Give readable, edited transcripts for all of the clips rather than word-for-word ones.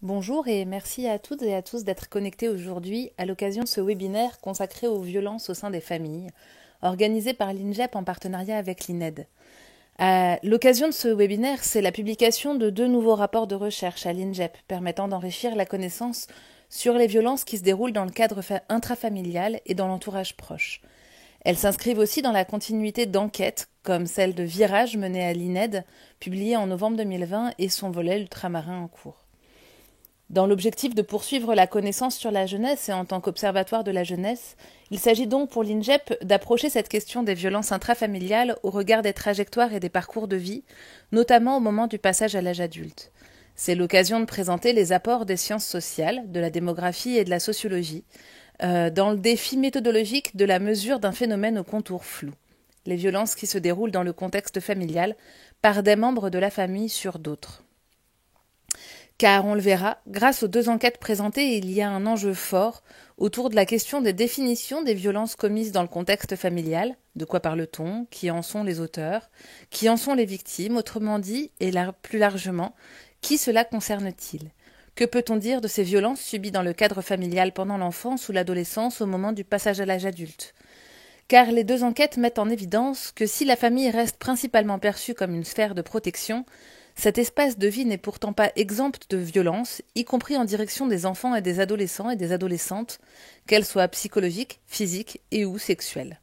Bonjour et merci à toutes et à tous d'être connectés aujourd'hui à l'occasion de ce webinaire consacré aux violences au sein des familles, organisé par l'INJEP en partenariat avec l'INED. L'occasion de ce webinaire, c'est la publication de 2 nouveaux rapports de recherche à l'INJEP permettant d'enrichir la connaissance sur les violences qui se déroulent dans le cadre intrafamilial et dans l'entourage proche. Elles s'inscrivent aussi dans la continuité d'enquêtes, comme celle de Virage menée à l'INED, publiée en novembre 2020, et son volet ultramarin en cours. Dans l'objectif de poursuivre la connaissance sur la jeunesse et en tant qu'observatoire de la jeunesse, il s'agit donc pour l'INJEP d'approcher cette question des violences intrafamiliales au regard des trajectoires et des parcours de vie, notamment au moment du passage à l'âge adulte. C'est l'occasion de présenter les apports des sciences sociales, de la démographie et de la sociologie, dans le défi méthodologique de la mesure d'un phénomène aux contours flous, les violences qui se déroulent dans le contexte familial par des membres de la famille sur d'autres. Car on le verra, grâce aux 2 enquêtes présentées, il y a un enjeu fort autour de la question des définitions des violences commises dans le contexte familial. De quoi parle-t-on? Qui en sont les auteurs? Qui en sont les victimes? Autrement dit, et plus largement, qui cela concerne-t-il? Que peut-on dire de ces violences subies dans le cadre familial pendant l'enfance ou l'adolescence au moment du passage à l'âge adulte? Car les 2 enquêtes mettent en évidence que si la famille reste principalement perçue comme une sphère de protection, cet espace de vie n'est pourtant pas exempt de violences, y compris en direction des enfants et des adolescents et des adolescentes, qu'elles soient psychologiques, physiques et ou sexuelles.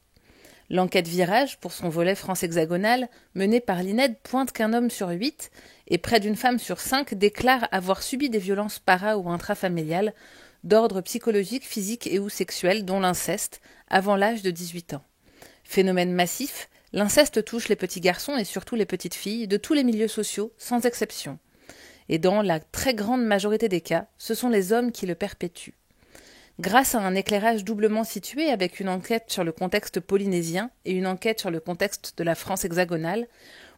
L'enquête Virage, pour son volet France hexagonale, menée par l'INED, pointe qu'un homme sur 8 et près d'une femme sur 5 déclarent avoir subi des violences para- ou intrafamiliales d'ordre psychologique, physique et ou sexuel, dont l'inceste, avant l'âge de 18 ans. Phénomène massif, l'inceste touche les petits garçons et surtout les petites filles de tous les milieux sociaux, sans exception. Et dans la très grande majorité des cas, ce sont les hommes qui le perpétuent. Grâce à un éclairage doublement situé avec une enquête sur le contexte polynésien et une enquête sur le contexte de la France hexagonale,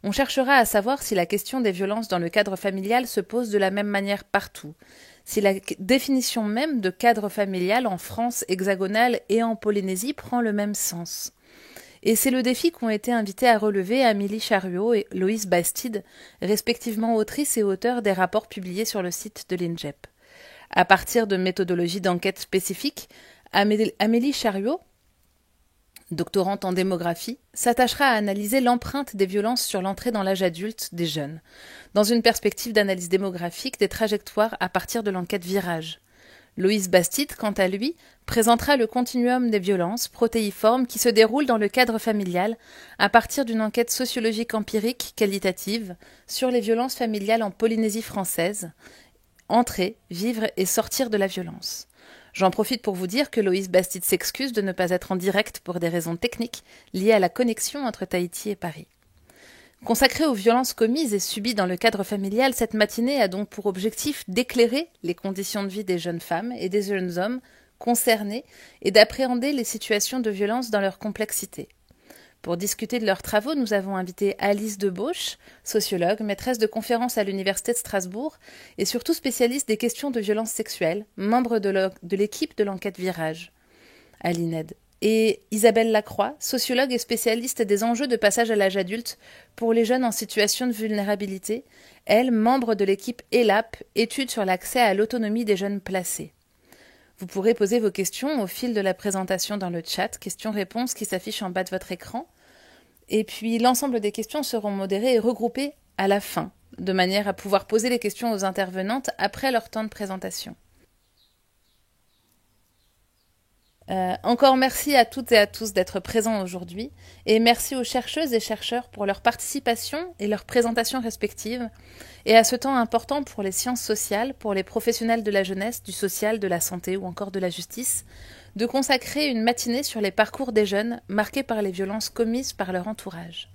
on cherchera à savoir si la question des violences dans le cadre familial se pose de la même manière partout, si la définition même de cadre familial en France hexagonale et en Polynésie prend le même sens. Et c'est le défi qu'ont été invités à relever Amélie Chariot et Loïs Bastide, respectivement autrices et auteurs des rapports publiés sur le site de l'INJEP. À partir de méthodologies d'enquête spécifiques, Amélie Chariot, doctorante en démographie, s'attachera à analyser l'empreinte des violences sur l'entrée dans l'âge adulte des jeunes, dans une perspective d'analyse démographique des trajectoires à partir de l'enquête Virage. Loïs Bastide, quant à lui, présentera le continuum des violences protéiformes qui se déroulent dans le cadre familial à partir d'une enquête sociologique empirique qualitative sur les violences familiales en Polynésie française, entrer, vivre et sortir de la violence. J'en profite pour vous dire que Loïs Bastide s'excuse de ne pas être en direct pour des raisons techniques liées à la connexion entre Tahiti et Paris. Consacrée aux violences commises et subies dans le cadre familial, cette matinée a donc pour objectif d'éclairer les conditions de vie des jeunes femmes et des jeunes hommes concernés et d'appréhender les situations de violence dans leur complexité. Pour discuter de leurs travaux, nous avons invité Alice Debauche, sociologue, maîtresse de conférences à l'Université de Strasbourg et surtout spécialiste des questions de violences sexuelles, membre de l'équipe de l'enquête Virage à l'INED. Et Isabelle Lacroix, sociologue et spécialiste des enjeux de passage à l'âge adulte pour les jeunes en situation de vulnérabilité, elle, membre de l'équipe ELAP, étude sur l'accès à l'autonomie des jeunes placés. Vous pourrez poser vos questions au fil de la présentation dans le chat, questions-réponses qui s'affichent en bas de votre écran. Et puis l'ensemble des questions seront modérées et regroupées à la fin, de manière à pouvoir poser les questions aux intervenantes après leur temps de présentation. Encore merci à toutes et à tous d'être présents aujourd'hui et merci aux chercheuses et chercheurs pour leur participation et leur présentation respectives et à ce temps important pour les sciences sociales, pour les professionnels de la jeunesse, du social, de la santé ou encore de la justice, de consacrer une matinée sur les parcours des jeunes marqués par les violences commises par leur entourage.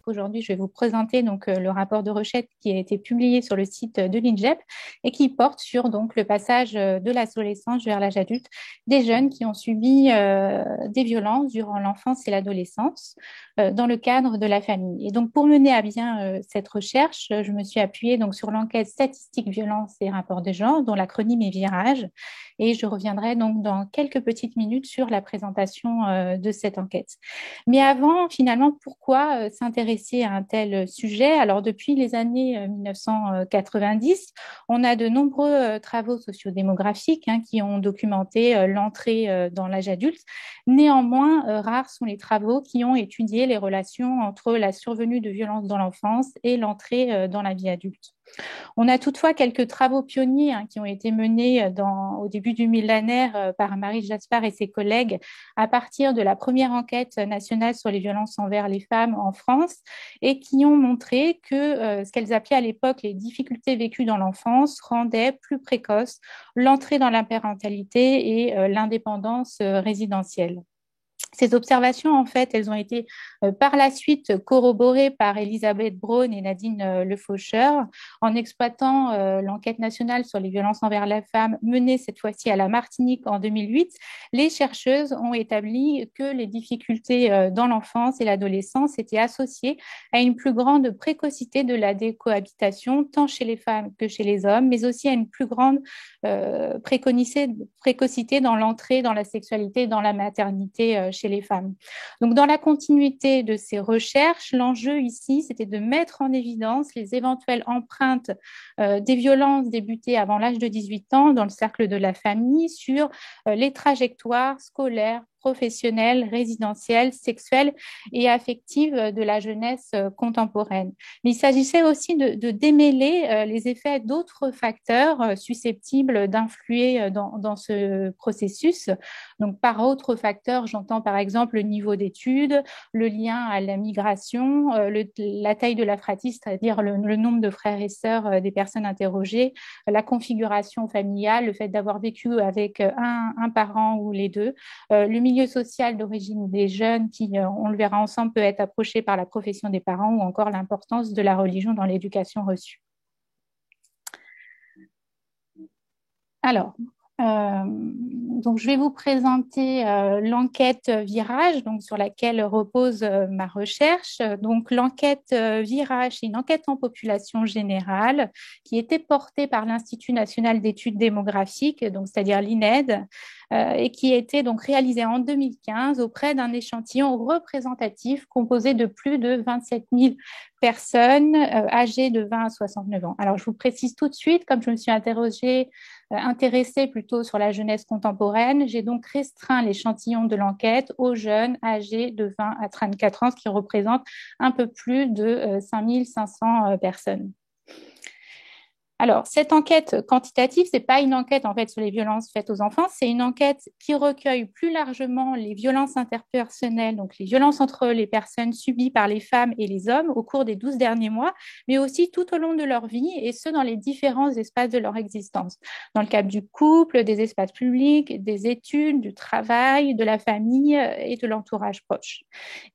Aujourd'hui, je vais vous présenter le rapport de recherche qui a été publié sur le site de l'INJEP et qui porte sur le passage de l'adolescence vers l'âge adulte des jeunes qui ont subi des violences durant l'enfance et l'adolescence. dans le cadre de la famille. Et donc, pour mener à bien cette recherche, je me suis appuyée donc, sur l'enquête statistique violence et rapports de genre, dont l'acronyme est Virage. Et je reviendrai donc dans quelques petites minutes sur la présentation de cette enquête. Mais avant, finalement, pourquoi s'intéresser à un tel sujet? Alors, depuis les années 1990, on a de nombreux travaux sociodémographiques qui ont documenté l'entrée dans l'âge adulte. Néanmoins, rares sont les travaux qui ont étudié les relations entre la survenue de violences dans l'enfance et l'entrée dans la vie adulte. On a toutefois quelques travaux pionniers qui ont été menés au début du millénaire par Marie Jaspar et ses collègues à partir de la première enquête nationale sur les violences envers les femmes en France et qui ont montré que ce qu'elles appelaient à l'époque les difficultés vécues dans l'enfance rendaient plus précoce l'entrée dans la parentalité et l'indépendance résidentielle. Ces observations, en fait, elles ont été par la suite corroborées par Elisabeth Braun et Nadine Le Faucheur en exploitant l'enquête nationale sur les violences envers la femme menée cette fois-ci à la Martinique en 2008. Les chercheuses ont établi que les difficultés dans l'enfance et l'adolescence étaient associées à une plus grande précocité de la décohabitation, tant chez les femmes que chez les hommes, mais aussi à une plus grande précocité dans l'entrée dans la sexualité et dans la maternité chez les femmes. Donc, dans la continuité de ces recherches, l'enjeu ici, c'était de mettre en évidence les éventuelles empreintes des violences débutées avant l'âge de 18 ans dans le cercle de la famille sur les trajectoires scolaires, professionnelle, résidentielle, sexuelle et affective de la jeunesse contemporaine. Mais il s'agissait aussi de démêler les effets d'autres facteurs susceptibles d'influer dans ce processus. Donc, par autres facteurs, j'entends par exemple le niveau d'études, le lien à la migration, la taille de la fratrie, c'est-à-dire le nombre de frères et sœurs des personnes interrogées, la configuration familiale, le fait d'avoir vécu avec un parent ou les deux, le milieu social d'origine des jeunes qui, on le verra ensemble, peut être approché par la profession des parents ou encore l'importance de la religion dans l'éducation reçue. Alors, donc je vais vous présenter l'enquête Virage, donc sur laquelle repose ma recherche. Donc l'enquête Virage, c'est une enquête en population générale qui était portée par l'Institut national d'études démographiques, donc c'est-à-dire l'INED, et qui a été donc réalisée en 2015 auprès d'un échantillon représentatif composé de plus de 27 000 personnes âgées de 20 à 69 ans. Alors je vous précise tout de suite, comme je me suis intéressée plutôt sur la jeunesse contemporaine, j'ai donc restreint l'échantillon de l'enquête aux jeunes âgés de 20 à 34 ans, ce qui représente un peu plus de 5 500 personnes. Alors, cette enquête quantitative, ce n'est pas une enquête en fait sur les violences faites aux enfants, c'est une enquête qui recueille plus largement les violences interpersonnelles, donc les violences entre les personnes subies par les femmes et les hommes au cours des 12 derniers mois, mais aussi tout au long de leur vie et ce, dans les différents espaces de leur existence. Dans le cadre du couple, des espaces publics, des études, du travail, de la famille et de l'entourage proche.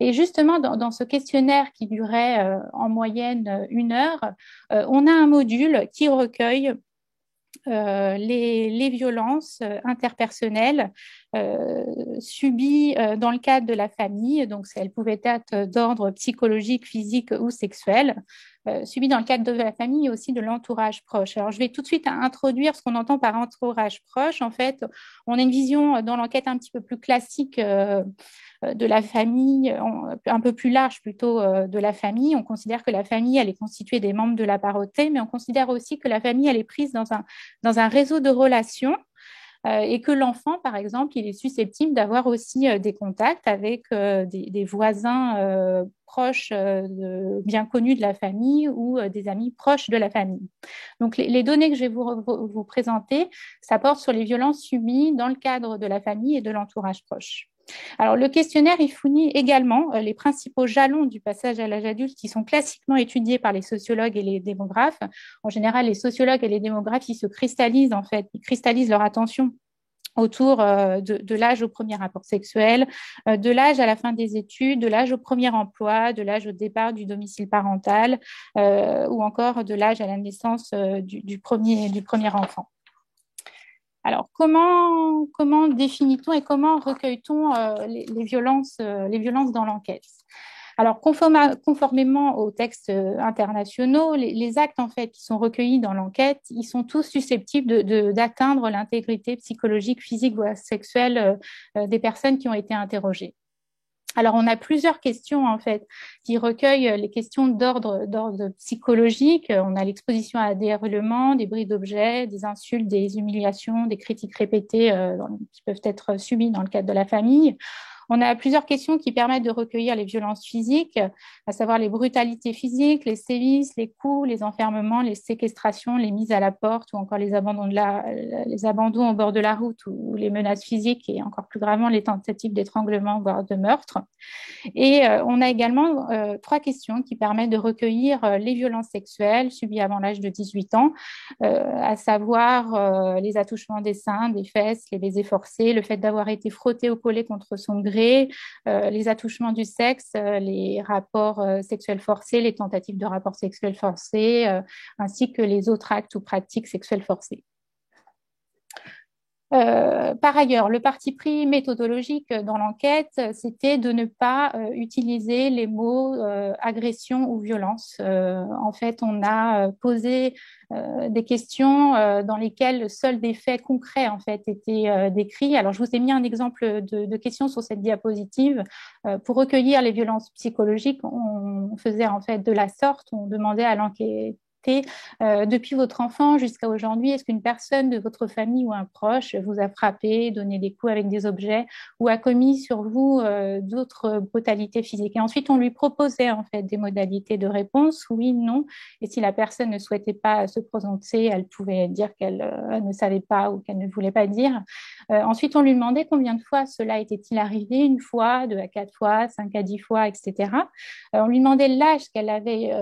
Et justement, dans ce questionnaire qui durait en moyenne 1 heure, on a un module qui recueille les violences interpersonnelles subies dans le cadre de la famille. Donc, elles pouvaient être d'ordre psychologique, physique ou sexuel, subies dans le cadre de la famille et aussi de l'entourage proche. Alors, je vais tout de suite introduire ce qu'on entend par entourage proche. En fait, on a une vision dans l'enquête un petit peu plus classique de la famille, un peu plus large plutôt de la famille. On considère que la famille, elle est constituée des membres de la parenté, mais on considère aussi que la famille, elle est prise dans un réseau de relations et que l'enfant, par exemple, il est susceptible d'avoir aussi des contacts avec des voisins proches, bien connus de la famille ou des amis proches de la famille. Donc, les données que je vais vous présenter, ça porte sur les violences subies dans le cadre de la famille et de l'entourage proche. Alors, le questionnaire, il fournit également les principaux jalons du passage à l'âge adulte qui sont classiquement étudiés par les sociologues et les démographes. En général, les sociologues et les démographes, ils se cristallisent, en fait, ils cristallisent leur attention autour de l'âge au premier rapport sexuel, de l'âge à la fin des études, de l'âge au premier emploi, de l'âge au départ du domicile parental ou encore de l'âge à la naissance du premier enfant. Alors, comment définit-on et comment recueille-t-on les violences dans l'enquête? Alors, conformément aux textes internationaux, les actes en fait qui sont recueillis dans l'enquête, ils sont tous susceptibles d'atteindre l'intégrité psychologique, physique ou sexuelle des personnes qui ont été interrogées. Alors, on a plusieurs questions, en fait, qui recueillent les questions d'ordre psychologique. On a l'exposition à des hurlements, des bris d'objets, des insultes, des humiliations, des critiques répétées qui peuvent être subies dans le cadre de la famille. On a plusieurs questions qui permettent de recueillir les violences physiques, à savoir les brutalités physiques, les sévices, les coups, les enfermements, les séquestrations, les mises à la porte ou encore les abandons au bord de la route ou les menaces physiques et encore plus gravement les tentatives d'étranglement, voire de meurtre. Et on a également trois questions qui permettent de recueillir les violences sexuelles subies avant l'âge de 18 ans, à savoir les attouchements des seins, des fesses, les baisers forcés, le fait d'avoir été frotté ou collé contre son gré, les attouchements du sexe, les rapports sexuels forcés, les tentatives de rapports sexuels forcés, ainsi que les autres actes ou pratiques sexuelles forcées. Par ailleurs, le parti pris méthodologique dans l'enquête, c'était de ne pas utiliser les mots agression ou violence. En fait, on a posé des questions dans lesquelles seuls des faits concrets en fait étaient décrits. Alors, je vous ai mis un exemple de questions sur cette diapositive. Pour recueillir les violences psychologiques, on faisait en fait de la sorte. On demandait à l'enquête depuis votre enfant jusqu'à aujourd'hui, est-ce qu'une personne de votre famille ou un proche vous a frappé, donné des coups avec des objets ou a commis sur vous d'autres brutalités physiques? Et ensuite, on lui proposait en fait des modalités de réponse, oui, non. Et si la personne ne souhaitait pas se prononcer, elle pouvait dire qu'elle ne savait pas ou qu'elle ne voulait pas dire. Ensuite, on lui demandait combien de fois cela était-il arrivé, une fois, deux à quatre fois, 5 à 10 fois, etc. On lui demandait l'âge qu'elle avait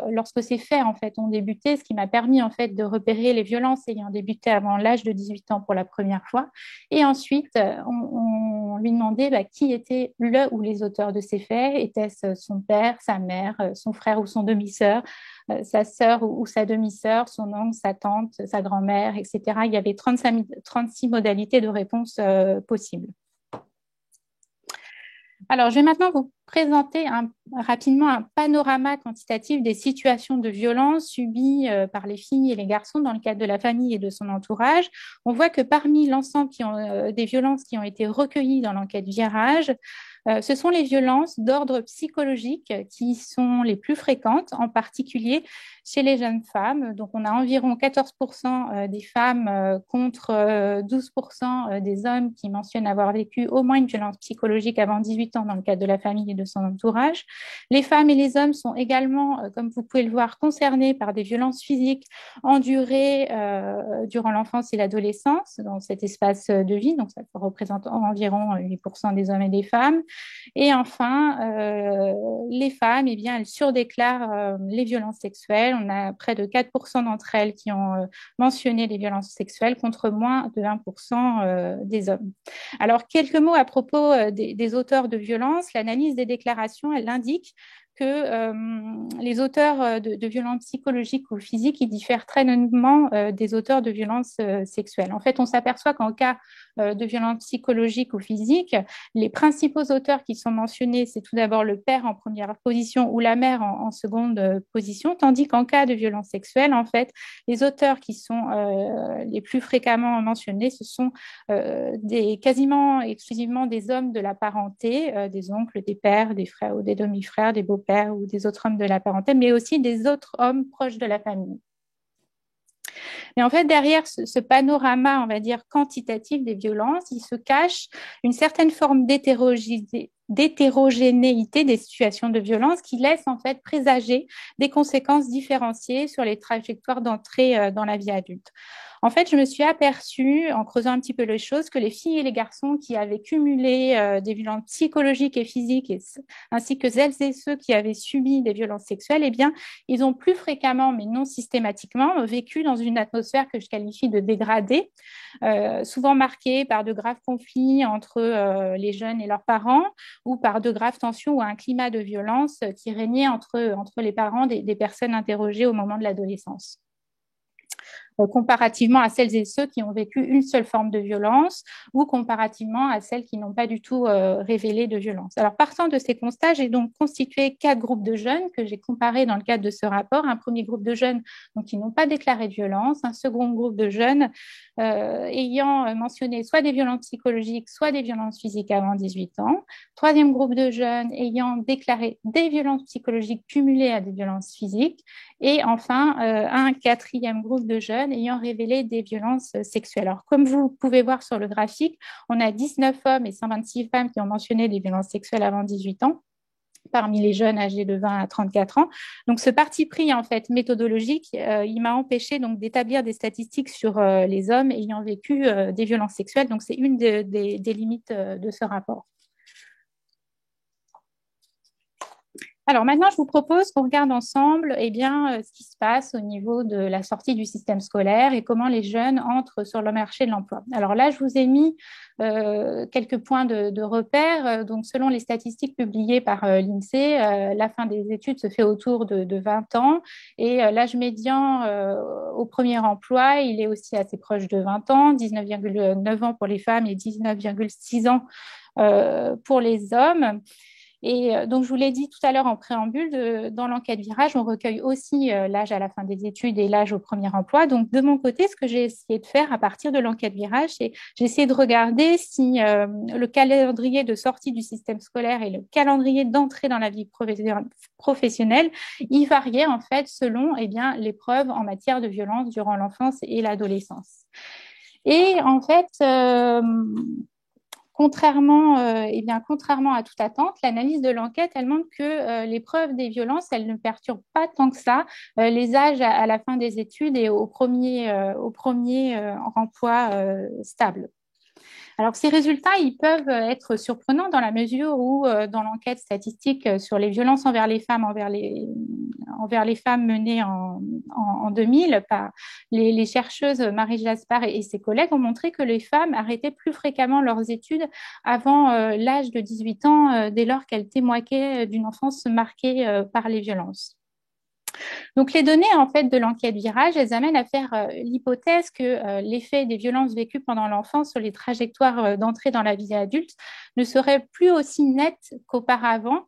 lorsque ces faits en fait ont débuté, ce qui m'a permis en fait de repérer les violences ayant débuté avant l'âge de 18 ans pour la première fois. Et ensuite, on lui demandait qui étaient le ou les auteurs de ces faits. Était-ce son père, sa mère, son frère ou son demi-sœur, sa sœur ou sa demi-sœur, son oncle, sa tante, sa grand-mère, etc. Il y avait 36 modalités de réponse possibles. Alors, je vais maintenant vous présenter rapidement un panorama quantitatif des situations de violence subies par les filles et les garçons dans le cadre de la famille et de son entourage. On voit que parmi l'ensemble des violences qui ont été recueillies dans l'enquête Virage, ce sont les violences d'ordre psychologique qui sont les plus fréquentes, en particulier chez les jeunes femmes. Donc, on a environ 14% des femmes contre 12% des hommes qui mentionnent avoir vécu au moins une violence psychologique avant 18 ans dans le cadre de la famille et de son entourage. Les femmes et les hommes sont également, comme vous pouvez le voir, concernés par des violences physiques endurées durant l'enfance et l'adolescence dans cet espace de vie. Donc, ça représente environ 8% des hommes et des femmes. Et enfin, les femmes, eh bien, elles surdéclarent les violences sexuelles. On a près de 4% d'entre elles qui ont mentionné les violences sexuelles contre moins de 1% des hommes. Alors, quelques mots à propos des auteurs de violences. L'analyse des déclarations, elle indique que les auteurs de violences psychologiques ou physiques, ils diffèrent très nettement des auteurs de violences sexuelles. En fait, on s'aperçoit qu'en cas de violences psychologiques ou physiques, les principaux auteurs qui sont mentionnés, c'est tout d'abord le père en première position ou la mère en seconde position, tandis qu'en cas de violences sexuelles, en fait, les auteurs qui sont les plus fréquemment mentionnés, ce sont quasiment exclusivement des hommes de la parenté, des oncles, des pères, des frères ou des demi-frères, des beaux-pères ou des autres hommes de la parenté, mais aussi des autres hommes proches de la famille. Mais en fait, derrière ce panorama, on va dire, quantitatif des violences, il se cache une certaine forme d'hétérogénéité des situations de violence qui laisse en fait présager des conséquences différenciées sur les trajectoires d'entrée dans la vie adulte. En fait, je me suis aperçue, en creusant un petit peu les choses, que les filles et les garçons qui avaient cumulé des violences psychologiques et physiques, ainsi que celles et ceux qui avaient subi des violences sexuelles, eh bien, ils ont plus fréquemment, mais non systématiquement, vécu dans une atmosphère que je qualifie de dégradée, souvent marquée par de graves conflits entre les jeunes et leurs parents, ou par de graves tensions ou un climat de violence qui régnait entre les parents des personnes interrogées au moment de l'adolescence. comparativement à celles et ceux qui ont vécu une seule forme de violence ou comparativement à celles qui n'ont pas du tout révélé de violence. Alors, partant de ces constats, j'ai donc constitué 4 groupes de jeunes que j'ai comparés dans le cadre de ce rapport. Un premier groupe de jeunes donc, qui n'ont pas déclaré de violence, un second groupe de jeunes ayant mentionné soit des violences psychologiques, soit des violences physiques avant 18 ans, troisième groupe de jeunes ayant déclaré des violences psychologiques cumulées à des violences physiques, et enfin un quatrième groupe de jeunes ayant révélé des violences sexuelles. Alors, comme vous pouvez voir sur le graphique, on a 19 hommes et 126 femmes qui ont mentionné des violences sexuelles avant 18 ans parmi les jeunes âgés de 20 à 34 ans. Donc, ce parti pris, en fait, méthodologique, il m'a empêché donc d'établir des statistiques sur les hommes ayant vécu des violences sexuelles. Donc, c'est une des limites de ce rapport. Alors maintenant, je vous propose qu'on regarde ensemble ce qui se passe au niveau de la sortie du système scolaire et comment les jeunes entrent sur le marché de l'emploi. Alors là, je vous ai mis quelques points de repère. Donc, selon les statistiques publiées par l'INSEE, la fin des études se fait autour de 20 ans et l'âge médian au premier emploi, il est aussi assez proche de 20 ans, 19,9 ans pour les femmes et 19,6 ans pour les hommes. Et donc, je vous l'ai dit tout à l'heure en préambule, dans l'enquête Virage, on recueille aussi l'âge à la fin des études et l'âge au premier emploi. Donc, de mon côté, ce que j'ai essayé de faire à partir de l'enquête Virage, c'est j'ai essayé de regarder si le calendrier de sortie du système scolaire et le calendrier d'entrée dans la vie professionnelle, y variaient en fait selon les preuves en matière de violence durant l'enfance et l'adolescence. Et en fait, contrairement à toute attente, l'analyse de l'enquête, elle montre que les preuves des violences, elles ne perturbent pas tant que ça les âges à la fin des études et au premier emploi stable. Alors, ces résultats, ils peuvent être surprenants dans la mesure où, dans l'enquête statistique sur les violences envers les femmes, envers les femmes menée en 2000 par les chercheuses Marie Jaspar et ses collègues, ont montré que les femmes arrêtaient plus fréquemment leurs études avant l'âge de 18 ans, dès lors qu'elles témoignaient d'une enfance marquée par les violences. Donc, les données en fait de l'enquête Virage, elles amènent à faire l'hypothèse que l'effet des violences vécues pendant l'enfance sur les trajectoires d'entrée dans la vie adulte ne serait plus aussi net qu'auparavant,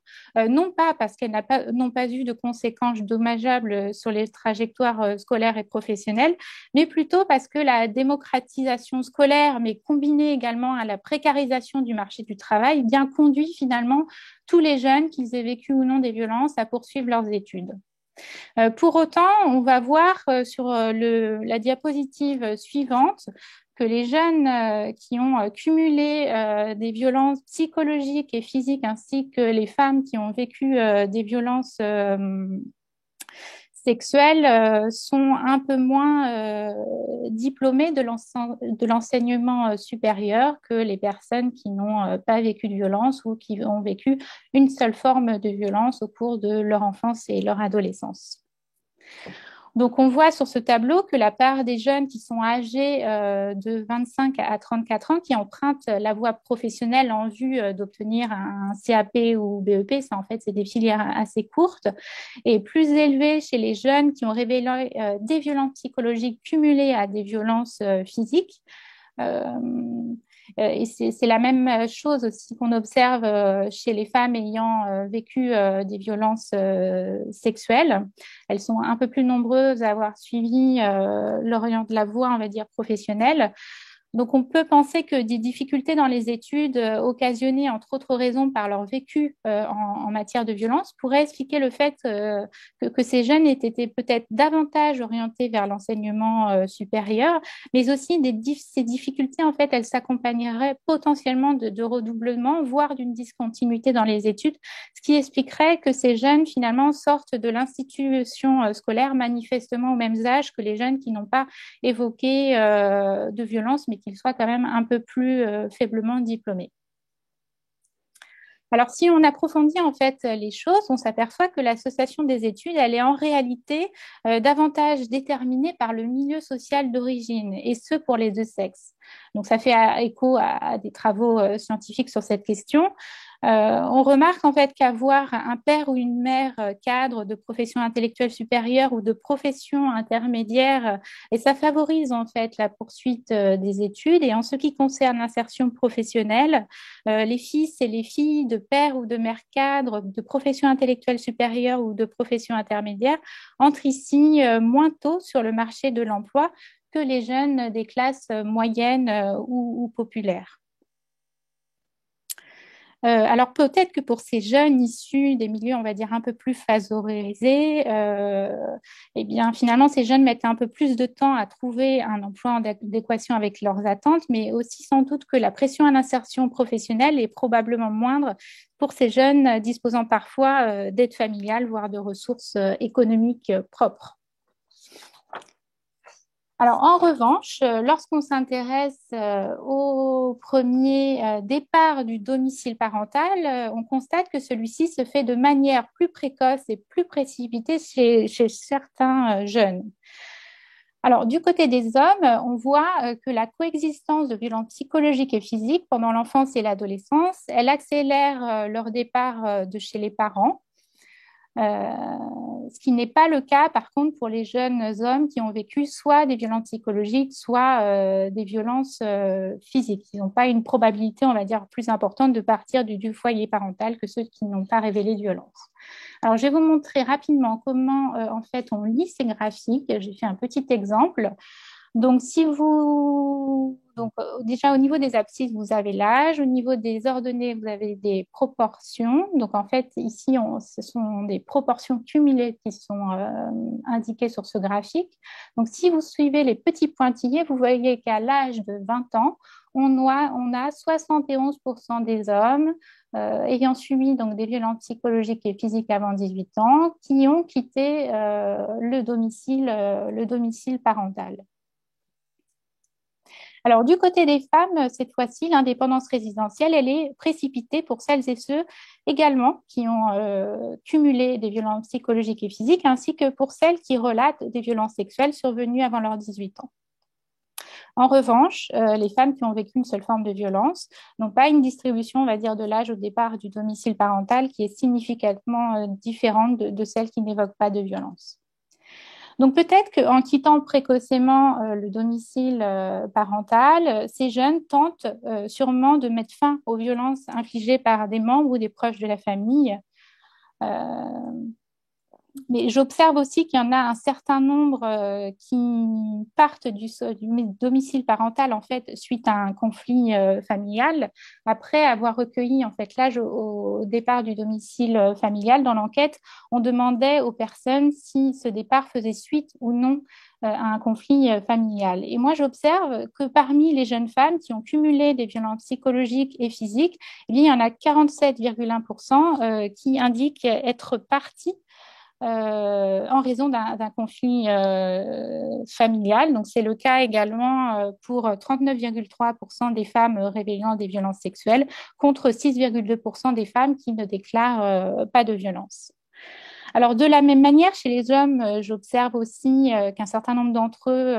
non pas parce qu'elles n'ont pas eu de conséquences dommageables sur les trajectoires scolaires et professionnelles, mais plutôt parce que la démocratisation scolaire, mais combinée également à la précarisation du marché du travail, bien conduit finalement tous les jeunes, qu'ils aient vécu ou non des violences, à poursuivre leurs études. Pour autant, on va voir sur la diapositive suivante que les jeunes qui ont cumulé des violences psychologiques et physiques, ainsi que les femmes qui ont vécu des violences sexuelles, sont un peu moins diplômées de l'enseignement supérieur que les personnes qui n'ont pas vécu de violence ou qui ont vécu une seule forme de violence au cours de leur enfance et leur adolescence. Donc, on voit sur ce tableau que la part des jeunes qui sont âgés de 25 à 34 ans, qui empruntent la voie professionnelle en vue d'obtenir un CAP ou BEP, ça en fait, c'est des filières assez courtes, est plus élevée chez les jeunes qui ont révélé des violences psychologiques cumulées à des violences physiques. Et c'est la même chose aussi qu'on observe chez les femmes ayant vécu des violences sexuelles. Elles sont un peu plus nombreuses à avoir suivi la voie, on va dire, professionnelle. Donc, on peut penser que des difficultés dans les études occasionnées, entre autres raisons, par leur vécu en matière de violence, pourraient expliquer le fait que ces jeunes aient été peut-être davantage orientés vers l'enseignement supérieur, mais aussi ces difficultés, en fait, elles s'accompagneraient potentiellement de redoublement, voire d'une discontinuité dans les études, ce qui expliquerait que ces jeunes, finalement, sortent de l'institution scolaire manifestement au même âge que les jeunes qui n'ont pas évoqué de violence, mais qu'ils soient quand même un peu plus faiblement diplômés. Alors, si on approfondit en fait les choses, on s'aperçoit que l'association des études, elle est en réalité davantage déterminée par le milieu social d'origine, et ce pour les deux sexes. Donc, ça fait écho à des travaux scientifiques sur cette question. On remarque en fait qu'avoir un père ou une mère cadre de profession intellectuelle supérieure ou de profession intermédiaire, et ça favorise en fait la poursuite des études. Et en ce qui concerne l'insertion professionnelle, les fils et les filles de père ou de mère cadre de profession intellectuelle supérieure ou de profession intermédiaire entrent ici moins tôt sur le marché de l'emploi que les jeunes des classes moyennes ou populaires. Alors peut-être que pour ces jeunes issus des milieux, on va dire, un peu plus favorisés, eh bien finalement, ces jeunes mettent un peu plus de temps à trouver un emploi en adéquation avec leurs attentes, mais aussi sans doute que la pression à l'insertion professionnelle est probablement moindre pour ces jeunes disposant parfois d'aide familiale, voire de ressources économiques propres. Alors, en revanche, lorsqu'on s'intéresse au premier départ du domicile parental, on constate que celui-ci se fait de manière plus précoce et plus précipitée chez certains jeunes. Alors, du côté des hommes, on voit que la coexistence de violences psychologiques et physiques pendant l'enfance et l'adolescence, elle accélère leur départ de chez les parents. Ce qui n'est pas le cas, par contre, pour les jeunes hommes qui ont vécu soit des violences psychologiques, soit des violences physiques. Ils n'ont pas une probabilité, on va dire, plus importante de partir du foyer parental que ceux qui n'ont pas révélé de violence. Alors, je vais vous montrer rapidement comment, en fait, on lit ces graphiques. J'ai fait un petit exemple. Donc, déjà au niveau des abscisses, vous avez l'âge. Au niveau des ordonnées, vous avez des proportions. Donc, en fait, ici, ce sont des proportions cumulées qui sont indiquées sur ce graphique. Donc, si vous suivez les petits pointillés, vous voyez qu'à l'âge de 20 ans, on a 71% des hommes ayant subi donc, des violences psychologiques et physiques avant 18 ans qui ont quitté le domicile parental. Alors, du côté des femmes, cette fois-ci, l'indépendance résidentielle, elle est précipitée pour celles et ceux également qui ont cumulé des violences psychologiques et physiques, ainsi que pour celles qui relatent des violences sexuelles survenues avant leurs 18 ans. En revanche, les femmes qui ont vécu une seule forme de violence n'ont pas une distribution, on va dire, de l'âge au départ du domicile parental qui est significativement différente de celles qui n'évoquent pas de violence. Donc peut-être qu'en quittant précocement le domicile parental, ces jeunes tentent sûrement de mettre fin aux violences infligées par des membres ou des proches de la famille. Mais j'observe aussi qu'il y en a un certain nombre qui partent du domicile parental en fait suite à un conflit familial après avoir recueilli en fait l'âge au départ du domicile familial. Dans l'enquête, on demandait aux personnes si ce départ faisait suite ou non à un conflit familial. Et moi, j'observe que parmi les jeunes femmes qui ont cumulé des violences psychologiques et physiques, il y en a 47,1% qui indiquent être parties en raison d'un conflit familial. Donc, c'est le cas également pour 39,3% des femmes révélant des violences sexuelles contre 6,2% des femmes qui ne déclarent pas de violence. Alors, de la même manière, chez les hommes, j'observe aussi qu'un certain nombre d'entre eux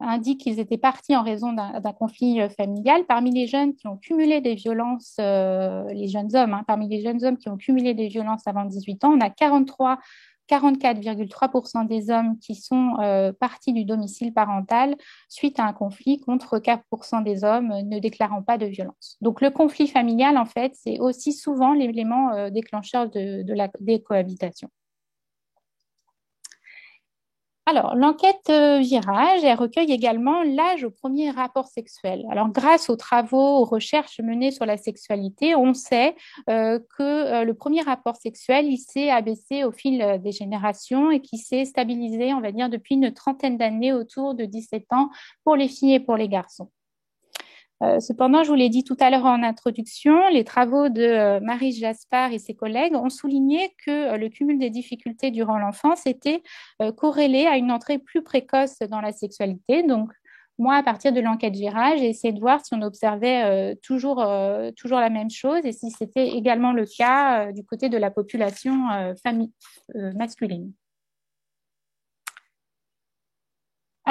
indiquent qu'ils étaient partis en raison d'un conflit familial. Parmi les jeunes qui ont cumulé des violences, les jeunes hommes, parmi les jeunes hommes qui ont cumulé des violences avant 18 ans, on a 44,3% des hommes qui sont partis du domicile parental suite à un conflit contre 4% des hommes ne déclarant pas de violence. Donc le conflit familial, en fait, c'est aussi souvent l'élément déclencheur des cohabitations. Alors, l'enquête Virage, elle recueille également l'âge au premier rapport sexuel. Alors, grâce aux travaux, aux recherches menées sur la sexualité, on sait que le premier rapport sexuel, il s'est abaissé au fil des générations et qui s'est stabilisé, on va dire, depuis une trentaine d'années autour de 17 ans pour les filles et pour les garçons. Cependant, je vous l'ai dit tout à l'heure en introduction, les travaux de Marie Jaspard et ses collègues ont souligné que le cumul des difficultés durant l'enfance était corrélé à une entrée plus précoce dans la sexualité. Donc, moi, à partir de l'enquête Virage, j'ai essayé de voir si on observait toujours la même chose et si c'était également le cas du côté de la population masculine.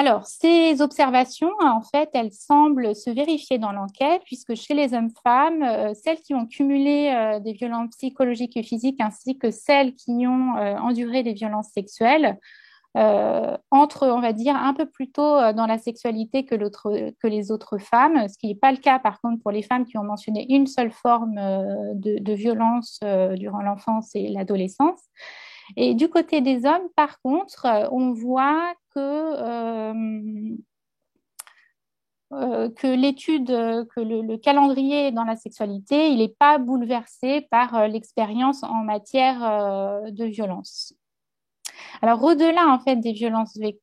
Alors, ces observations, en fait, elles semblent se vérifier dans l'enquête, puisque chez les hommes-femmes, celles qui ont cumulé des violences psychologiques et physiques, ainsi que celles qui ont enduré des violences sexuelles, entrent, on va dire, un peu plus tôt dans la sexualité que les autres femmes, ce qui n'est pas le cas, par contre, pour les femmes qui ont mentionné une seule forme de violence durant l'enfance et l'adolescence. Et du côté des hommes, par contre, on voit que l'étude, que le calendrier dans la sexualité, il n'est pas bouleversé par l'expérience en matière de violence. Alors, au-delà, en fait, des violences vécues,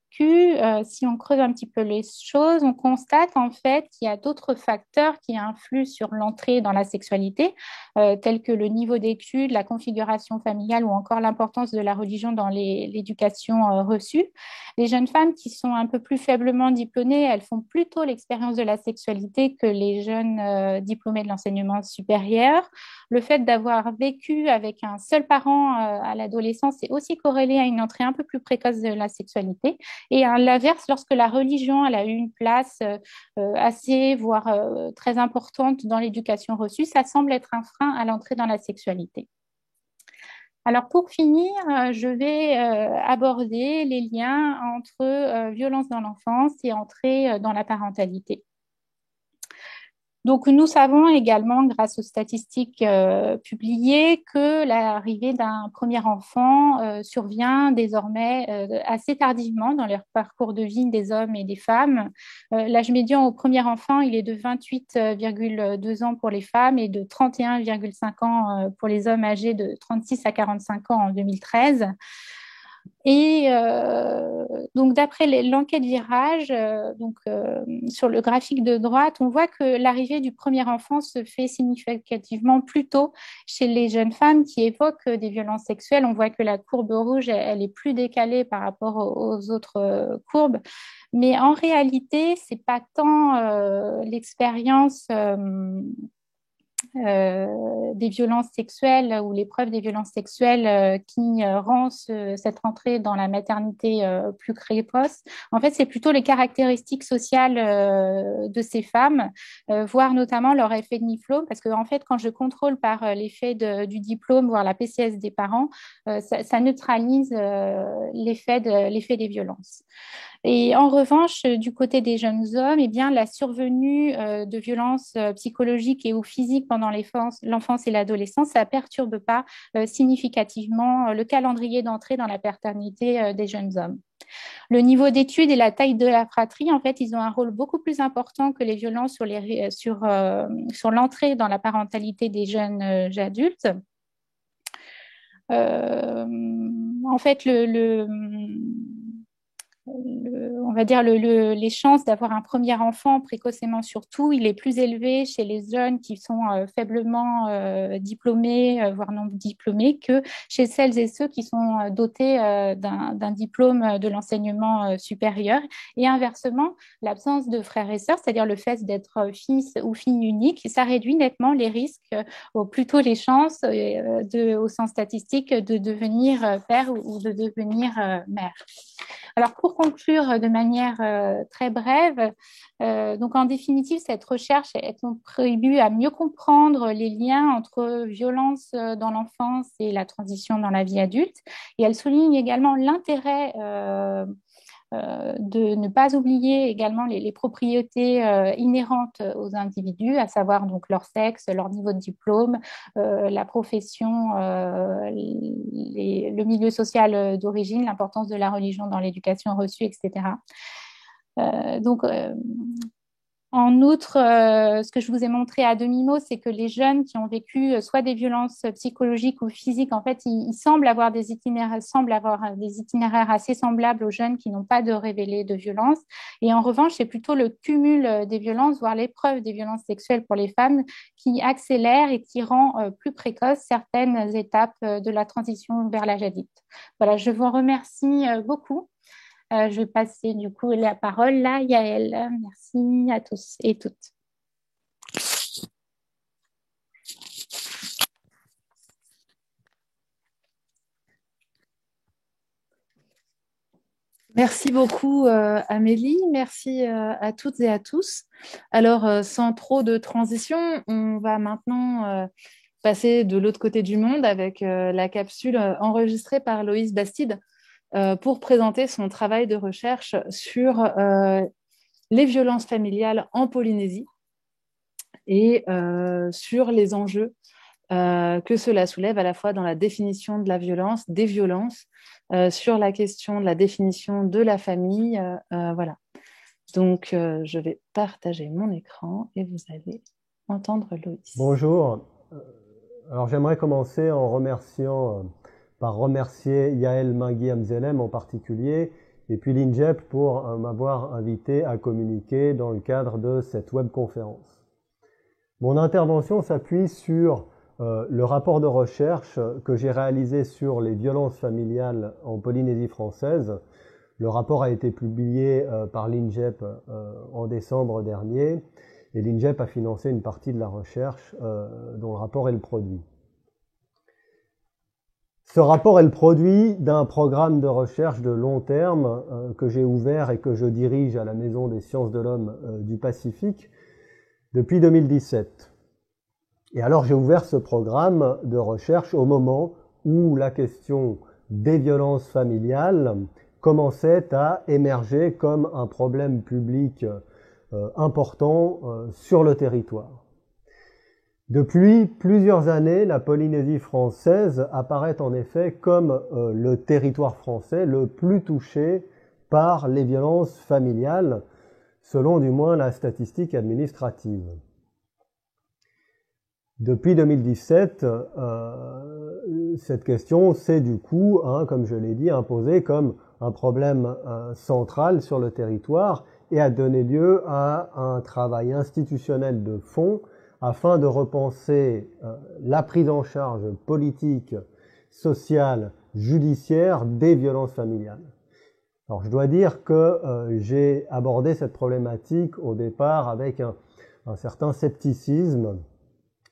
si on creuse un petit peu les choses, on constate, en fait, qu'il y a d'autres facteurs qui influent sur l'entrée dans la sexualité, tels que le niveau d'études, la configuration familiale ou encore l'importance de la religion dans l'éducation reçue. Les jeunes femmes qui sont un peu plus faiblement diplômées, elles font plutôt l'expérience de la sexualité que les jeunes diplômés de l'enseignement supérieur. Le fait d'avoir vécu avec un seul parent à l'adolescence est aussi corrélé à une entrée un peu plus précoce de la sexualité. Et à l'inverse, lorsque la religion elle a eu une place assez, voire très importante dans l'éducation reçue, ça semble être un frein à l'entrée dans la sexualité. Alors pour finir, je vais aborder les liens entre violence dans l'enfance et entrée dans la parentalité. Donc, nous savons également, grâce aux statistiques publiées, que l'arrivée d'un premier enfant survient désormais assez tardivement dans leur parcours de vie des hommes et des femmes. L'âge médian au premier enfant, il est de 28,2 ans pour les femmes et de 31,5 ans pour les hommes âgés de 36 à 45 ans en 2013. Et donc, d'après l'enquête Virage, sur le graphique de droite, on voit que l'arrivée du premier enfant se fait significativement plus tôt chez les jeunes femmes qui évoquent des violences sexuelles. On voit que la courbe rouge, elle est plus décalée par rapport aux autres courbes. Mais en réalité, c'est pas tant l'expérience des violences sexuelles ou l'épreuve des violences sexuelles qui rend cette entrée dans la maternité plus précoce. En fait, c'est plutôt les caractéristiques sociales de ces femmes, voire notamment leur effet de diplôme, parce que en fait, quand je contrôle par l'effet du diplôme, voire la PCS des parents, ça neutralise l'effet des violences. Et en revanche, du côté des jeunes hommes, eh bien, la survenue de violences psychologiques et ou physiques pendant l'enfance et l'adolescence, ça ne perturbe pas significativement le calendrier d'entrée dans la paternité des jeunes hommes. Le niveau d'études et la taille de la fratrie, en fait, ils ont un rôle beaucoup plus important que les violences sur l'entrée dans la parentalité des jeunes adultes. En fait, on va dire les chances d'avoir un premier enfant précocement surtout, il est plus élevé chez les jeunes qui sont faiblement diplômés, voire non diplômés, que chez celles et ceux qui sont dotés d'un diplôme de l'enseignement supérieur. Et inversement, l'absence de frères et sœurs, c'est-à-dire le fait d'être fils ou fille unique, ça réduit nettement les risques, ou plutôt les chances au sens statistique de devenir père ou de devenir mère. Alors, pour conclure de manière très brève, donc en définitive, cette recherche elle contribue à mieux comprendre les liens entre violence dans l'enfance et la transition dans la vie adulte. Et elle souligne également l'intérêt de ne pas oublier également les propriétés inhérentes aux individus, à savoir donc leur sexe, leur niveau de diplôme, la profession, le milieu social d'origine, l'importance de la religion dans l'éducation reçue, etc. Donc, en outre, ce que je vous ai montré à demi-mot, c'est que les jeunes qui ont vécu soit des violences psychologiques ou physiques, en fait, ils semblent avoir des itinéraires assez semblables aux jeunes qui n'ont pas de révélé de violence. Et en revanche, c'est plutôt le cumul des violences, voire l'épreuve des violences sexuelles pour les femmes, qui accélère et qui rend plus précoce certaines étapes de la transition vers l'âge adulte. Voilà, je vous remercie beaucoup. Je vais passer du coup la parole là à Yael. Merci à tous et toutes. Merci beaucoup, Amélie. Merci à toutes et à tous. Alors, sans trop de transition, on va maintenant passer de l'autre côté du monde avec la capsule enregistrée par Loïs Bastide pour présenter son travail de recherche sur les violences familiales en Polynésie et sur les enjeux que cela soulève à la fois dans la définition de la violence, des violences, sur la question de la définition de la famille. Voilà. Donc, je vais partager mon écran et vous allez entendre Loïs. Bonjour. Alors j'aimerais commencer en remerciant, par remercier Yael Mingui-Amzelem en particulier, et puis l'INJEP pour m'avoir invité à communiquer dans le cadre de cette webconférence. Mon intervention s'appuie sur le rapport de recherche que j'ai réalisé sur les violences familiales en Polynésie française. Le rapport a été publié par l'INJEP en décembre dernier, et l'INJEP a financé une partie de la recherche dont le rapport est le produit. Ce rapport est le produit d'un programme de recherche de long terme que j'ai ouvert et que je dirige à la Maison des sciences de l'homme du Pacifique depuis 2017. Et alors j'ai ouvert ce programme de recherche au moment où la question des violences familiales commençait à émerger comme un problème public important sur le territoire. Depuis plusieurs années, la Polynésie française apparaît en effet comme le territoire français le plus touché par les violences familiales, selon du moins la statistique administrative. Depuis 2017, cette question s'est du coup, comme je l'ai dit, imposée comme un problème central sur le territoire et a donné lieu à un travail institutionnel de fond afin de repenser la prise en charge politique, sociale, judiciaire des violences familiales. Alors je dois dire que j'ai abordé cette problématique au départ avec un certain scepticisme,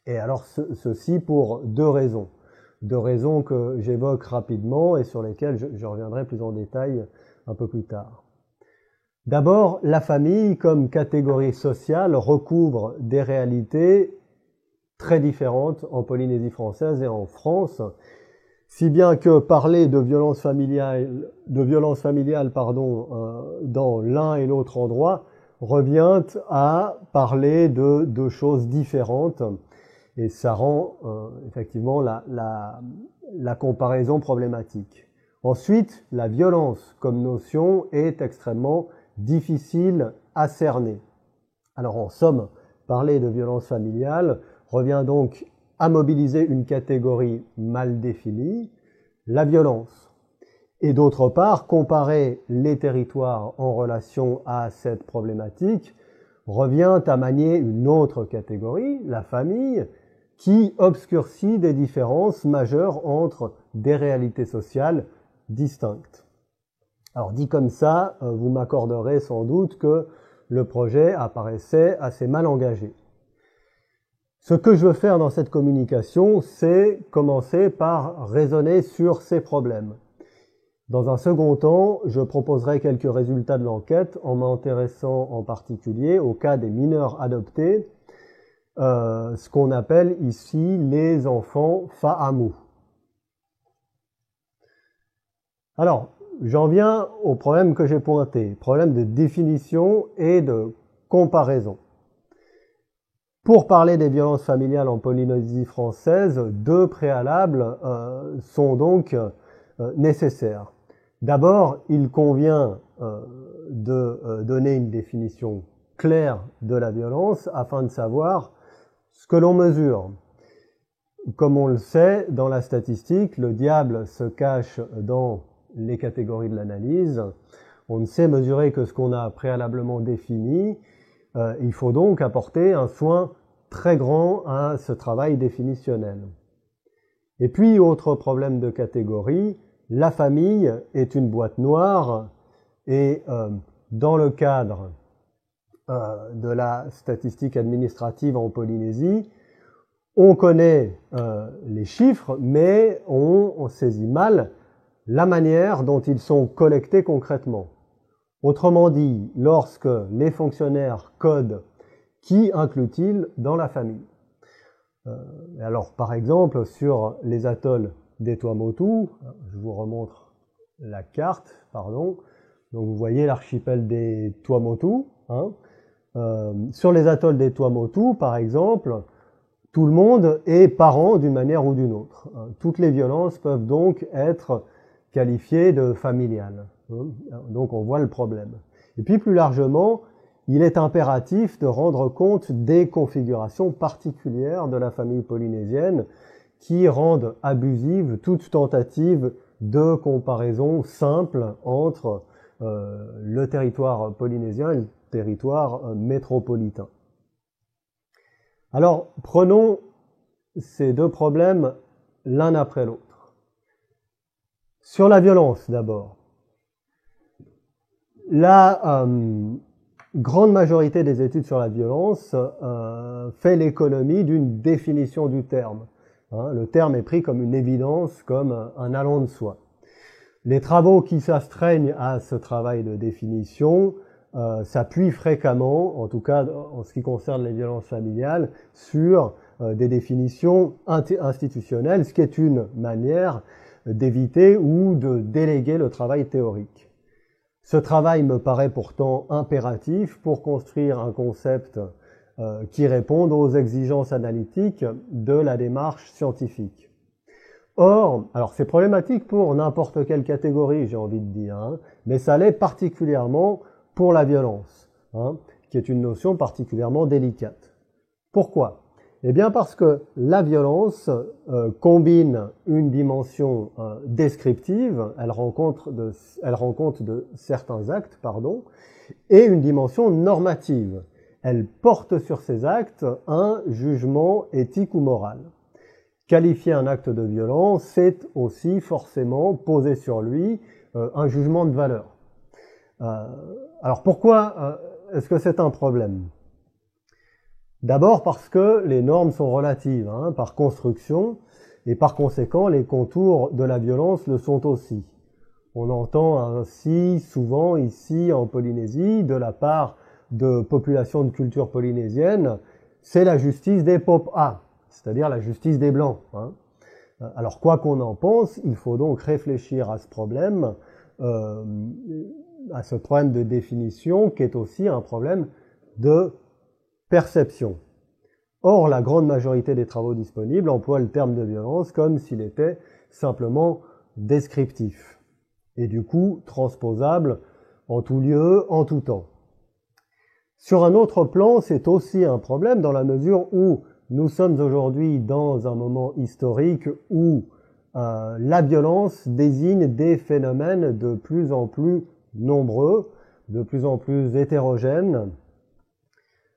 et alors ceci pour deux raisons que j'évoque rapidement et sur lesquelles je reviendrai plus en détail un peu plus tard. D'abord, la famille comme catégorie sociale recouvre des réalités très différentes en Polynésie française et en France, si bien que parler de violence familiale, dans l'un et l'autre endroit revient à parler de deux choses différentes, et ça rend effectivement la comparaison problématique. Ensuite, la violence comme notion est extrêmement difficile à cerner. Alors en somme, parler de violence familiale revient donc à mobiliser une catégorie mal définie, la violence. Et d'autre part, comparer les territoires en relation à cette problématique revient à manier une autre catégorie, la famille, qui obscurcit des différences majeures entre des réalités sociales distinctes. Alors dit comme ça, vous m'accorderez sans doute que le projet apparaissait assez mal engagé. Ce que je veux faire dans cette communication, c'est commencer par raisonner sur ces problèmes. Dans un second temps, je proposerai quelques résultats de l'enquête en m'intéressant en particulier au cas des mineurs adoptés, ce qu'on appelle ici les enfants fa'amu. Alors, j'en viens au problème que j'ai pointé, problème de définition et de comparaison. Pour parler des violences familiales en Polynésie française, deux préalables sont donc nécessaires. D'abord, il convient de donner une définition claire de la violence afin de savoir ce que l'on mesure. Comme on le sait, dans la statistique, le diable se cache dans les catégories de l'analyse. On ne sait mesurer que ce qu'on a préalablement défini. Il faut donc apporter un soin très grand à ce travail définitionnel. Et puis, autre problème de catégorie, la famille est une boîte noire et dans le cadre de la statistique administrative en Polynésie, on connaît les chiffres, mais on saisit mal la manière dont ils sont collectés concrètement. Autrement dit, lorsque les fonctionnaires codent, qui inclut-il dans la famille? Alors, par exemple, sur les atolls des Tuamotu, je vous remontre la carte, pardon. Donc, vous voyez l'archipel des Tuamotu. Sur les atolls des Tuamotu, par exemple, tout le monde est parent d'une manière ou d'une autre. Toutes les violences peuvent donc être qualifiées de familiales. Donc, on voit le problème. Et puis, plus largement, il est impératif de rendre compte des configurations particulières de la famille polynésienne qui rendent abusive toute tentative de comparaison simple entre le territoire polynésien et le territoire métropolitain. Alors, prenons ces deux problèmes l'un après l'autre. Sur la violence, d'abord. La grande majorité des études sur la violence fait l'économie d'une définition du terme. Le terme est pris comme une évidence, comme un allant de soi. Les travaux qui s'astreignent à ce travail de définition s'appuient fréquemment, en tout cas en ce qui concerne les violences familiales, sur des définitions institutionnelles, ce qui est une manière d'éviter ou de déléguer le travail théorique. Ce travail me paraît pourtant impératif pour construire un concept qui réponde aux exigences analytiques de la démarche scientifique. Or, alors c'est problématique pour n'importe quelle catégorie, j'ai envie de dire, mais ça l'est particulièrement pour la violence, qui est une notion particulièrement délicate. Pourquoi? Eh bien parce que la violence combine une dimension descriptive, elle rend compte de certains actes, et une dimension normative. Elle porte sur ces actes un jugement éthique ou moral. Qualifier un acte de violence, c'est aussi forcément poser sur lui un jugement de valeur. Alors pourquoi est-ce que c'est un problème? D'abord parce que les normes sont relatives, par construction, et par conséquent les contours de la violence le sont aussi. On entend ainsi souvent ici en Polynésie, de la part de populations de culture polynésienne, c'est la justice des Pop-A, c'est-à-dire la justice des Blancs. Alors quoi qu'on en pense, il faut donc réfléchir à ce problème de définition qui est aussi un problème de perception. Or, la grande majorité des travaux disponibles emploient le terme de violence comme s'il était simplement descriptif et du coup transposable en tout lieu, en tout temps. Sur un autre plan, c'est aussi un problème dans la mesure où nous sommes aujourd'hui dans un moment historique où la violence désigne des phénomènes de plus en plus nombreux, de plus en plus hétérogènes,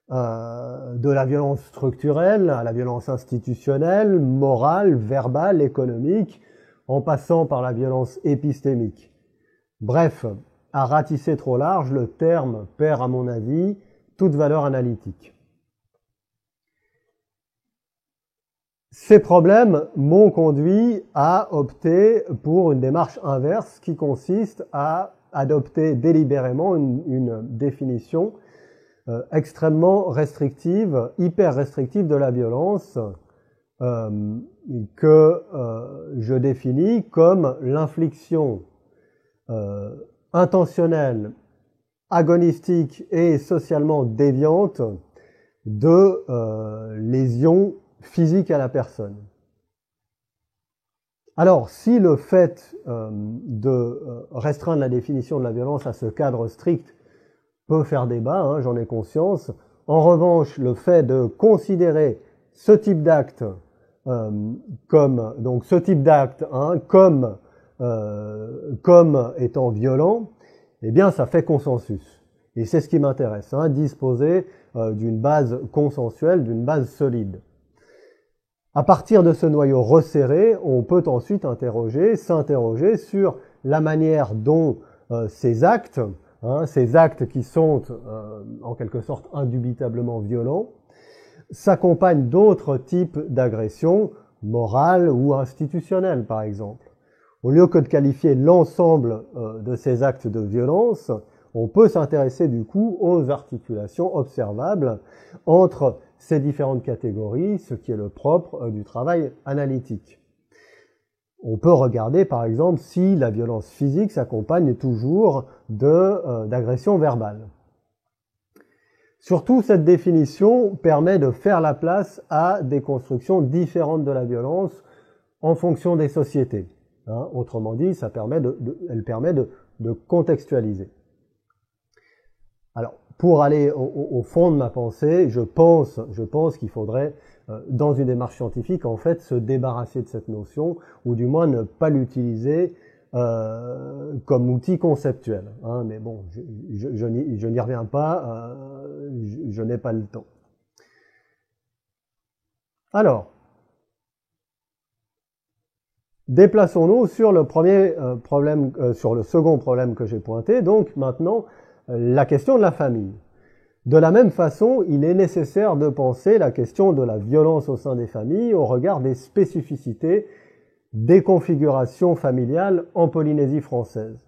de la violence structurelle à la violence institutionnelle, morale, verbale, économique, en passant par la violence épistémique. Bref, à ratisser trop large, le terme perd, à mon avis, toute valeur analytique. Ces problèmes m'ont conduit à opter pour une démarche inverse qui consiste à adopter délibérément une définition extrêmement restrictive, hyper restrictive de la violence que je définis comme l'infliction intentionnelle, agonistique et socialement déviante de lésions physiques à la personne. Alors, si le fait de restreindre la définition de la violence à ce cadre strict peut faire débat, j'en ai conscience, en revanche, le fait de considérer ce type d'acte comme étant violent, eh bien, ça fait consensus. Et c'est ce qui m'intéresse, disposer d'une base consensuelle, d'une base solide. À partir de ce noyau resserré, on peut ensuite s'interroger sur la manière dont ces actes qui sont en quelque sorte indubitablement violents, s'accompagnent d'autres types d'agressions morales ou institutionnelles, par exemple. Au lieu que de qualifier l'ensemble de ces actes de violence, on peut s'intéresser du coup aux articulations observables entre ces différentes catégories, ce qui est le propre du travail analytique. On peut regarder par exemple si la violence physique s'accompagne toujours d'agressions verbales. Surtout, cette définition permet de faire la place à des constructions différentes de la violence en fonction des sociétés. Autrement dit, elle permet de contextualiser. Alors, pour aller au fond de ma pensée, je pense qu'il faudrait, dans une démarche scientifique, en fait, se débarrasser de cette notion, ou du moins ne pas l'utiliser comme outil conceptuel. Mais bon, je n'y reviens pas, je n'ai pas le temps. Alors, déplaçons-nous sur le premier problème, sur le second problème que j'ai pointé, donc maintenant la question de la famille. De la même façon, il est nécessaire de penser la question de la violence au sein des familles au regard des spécificités des configurations familiales en Polynésie française.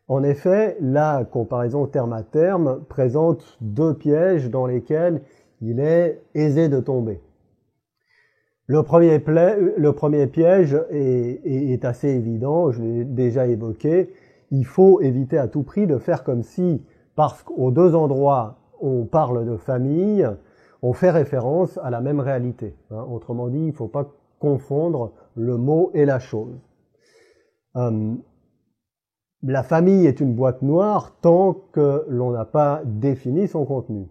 En effet, la comparaison terme à terme présente deux pièges dans lesquels il est aisé de tomber. Le premier piège est assez évident, je l'ai déjà évoqué. Il faut éviter à tout prix de faire comme si, parce qu'aux deux endroits on parle de famille, on fait référence à la même réalité. Autrement dit, il ne faut pas confondre le mot et la chose. La famille est une boîte noire tant que l'on n'a pas défini son contenu.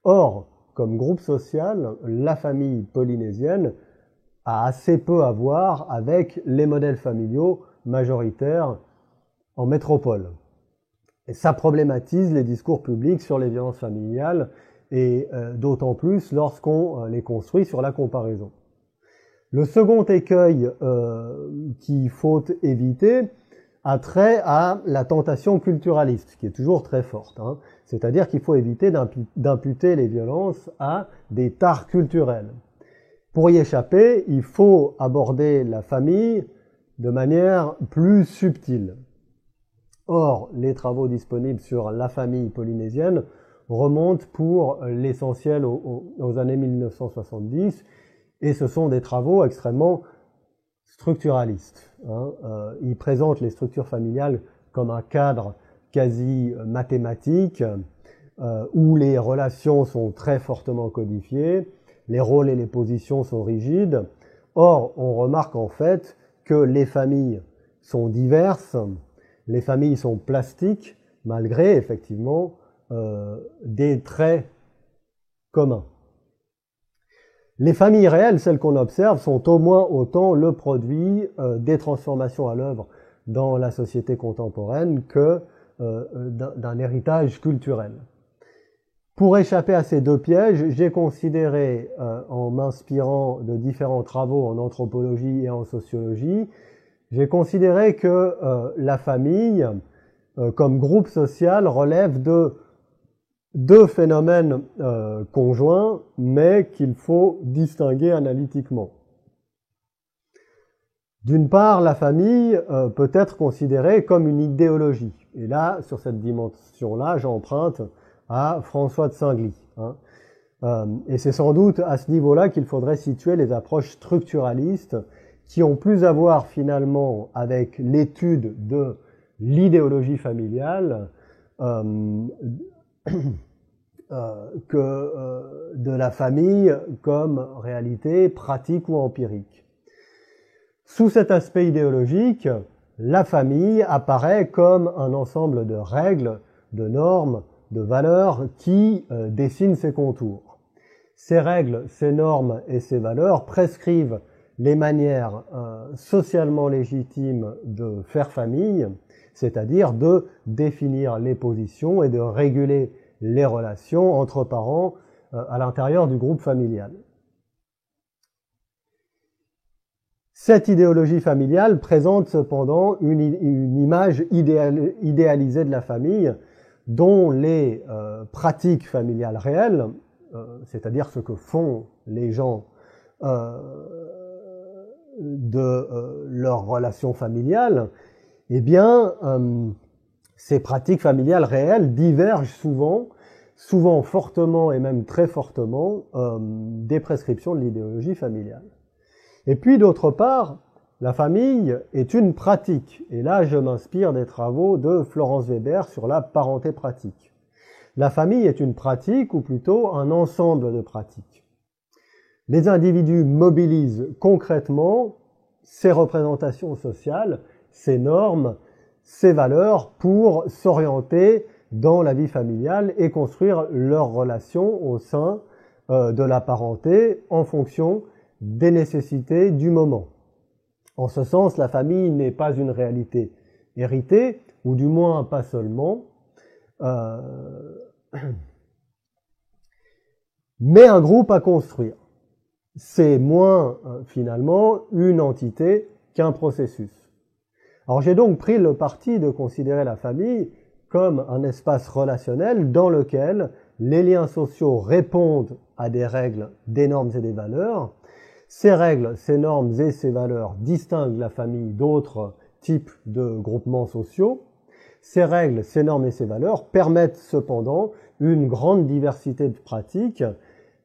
Or, comme groupe social, la famille polynésienne a assez peu à voir avec les modèles familiaux majoritaires en métropole. Et ça problématise les discours publics sur les violences familiales, et d'autant plus lorsqu'on les construit sur la comparaison. Le second écueil qu'il faut éviter a trait à la tentation culturaliste, qui est toujours très forte. C'est-à-dire qu'il faut éviter d'imputer les violences à des tares culturels. Pour y échapper, il faut aborder la famille de manière plus subtile. Or, les travaux disponibles sur la famille polynésienne remontent pour l'essentiel aux années 1970, et ce sont des travaux extrêmement structuralistes. Ils présentent les structures familiales comme un cadre quasi mathématique, où les relations sont très fortement codifiées, les rôles et les positions sont rigides. Or, on remarque en fait que les familles sont diverses, les familles sont plastiques, malgré effectivement des traits communs. Les familles réelles, celles qu'on observe, sont au moins autant le produit des transformations à l'œuvre dans la société contemporaine que d'un héritage culturel. Pour échapper à ces deux pièges, j'ai considéré, en m'inspirant de différents travaux en anthropologie et en sociologie, j'ai considéré que la famille, comme groupe social, relève de deux phénomènes conjoints, mais qu'il faut distinguer analytiquement. D'une part, la famille peut être considérée comme une idéologie. Et là, sur cette dimension-là, j'emprunte à François de Singly. Et c'est sans doute à ce niveau-là qu'il faudrait situer les approches structuralistes qui ont plus à voir finalement avec l'étude de l'idéologie familiale que de la famille comme réalité pratique ou empirique. Sous cet aspect idéologique, la famille apparaît comme un ensemble de règles, de normes, de valeurs qui dessinent ses contours. Ces règles, ces normes et ces valeurs prescrivent les manières socialement légitimes de faire famille, c'est-à-dire de définir les positions et de réguler les relations entre parents à l'intérieur du groupe familial. Cette idéologie familiale présente cependant une image idéalisée de la famille dont les pratiques familiales réelles, c'est-à-dire ce que font les gens de leur relation familiale, eh bien, ces pratiques familiales réelles divergent souvent fortement et même très fortement des prescriptions de l'idéologie familiale. Et puis d'autre part, la famille est une pratique. Et là, je m'inspire des travaux de Florence Weber sur la parenté pratique. La famille est une pratique, ou plutôt un ensemble de pratiques. Les individus mobilisent concrètement ces représentations sociales, ces normes, ces valeurs pour s'orienter dans la vie familiale et construire leurs relations au sein de la parenté en fonction des nécessités du moment. En ce sens, la famille n'est pas une réalité héritée, ou du moins pas seulement, mais un groupe à construire. C'est moins finalement une entité qu'un processus. Alors j'ai donc pris le parti de considérer la famille comme un espace relationnel dans lequel les liens sociaux répondent à des règles, des normes et des valeurs. Ces règles, ces normes et ces valeurs distinguent la famille d'autres types de groupements sociaux. Ces règles, ces normes et ces valeurs permettent cependant une grande diversité de pratiques.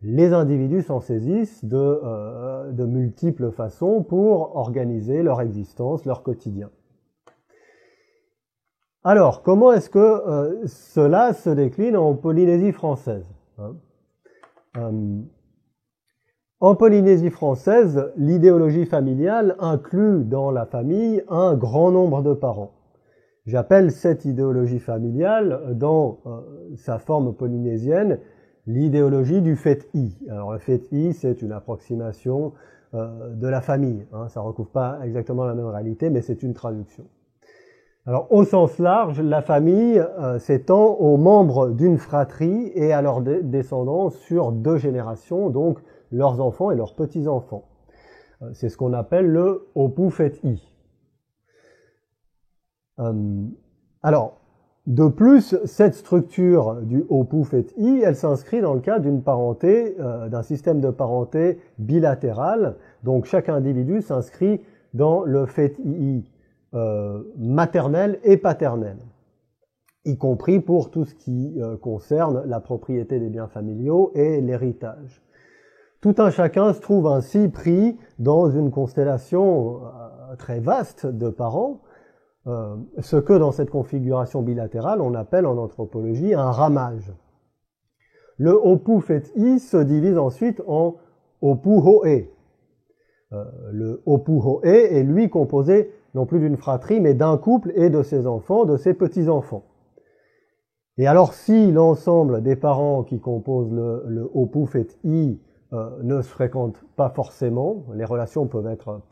Les individus s'en saisissent de multiples façons pour organiser leur existence, leur quotidien. Alors, comment est-ce que cela se décline en Polynésie française, En Polynésie française, l'idéologie familiale inclut dans la famille un grand nombre de parents. J'appelle cette idéologie familiale, dans sa forme polynésienne, l'idéologie du fait-i. Alors le fait-i, c'est une approximation de la famille. Ça ne recouvre pas exactement la même réalité, mais c'est une traduction. Alors au sens large, la famille s'étend aux membres d'une fratrie et à leurs descendants sur 2 générations, donc leurs enfants et leurs petits-enfants. C'est ce qu'on appelle le Opu Fet'i. Alors, de plus, cette structure du Opu Fet'i, elle s'inscrit dans le cadre d'une parenté, d'un système de parenté bilatéral. Donc chaque individu s'inscrit dans le Fet'i maternel et paternel, y compris pour tout ce qui concerne la propriété des biens familiaux et l'héritage. Tout un chacun se trouve ainsi pris dans une constellation très vaste de parents, ce que dans cette configuration bilatérale on appelle en anthropologie un ramage. Le Opu Fet'i se divise ensuite en Opu Ho'e. Le Opu Ho'e est lui composé non plus d'une fratrie mais d'un couple et de ses enfants, de ses petits-enfants. Et alors si l'ensemble des parents qui composent le Opu Fet'i ne se fréquentent pas forcément, les relations peuvent être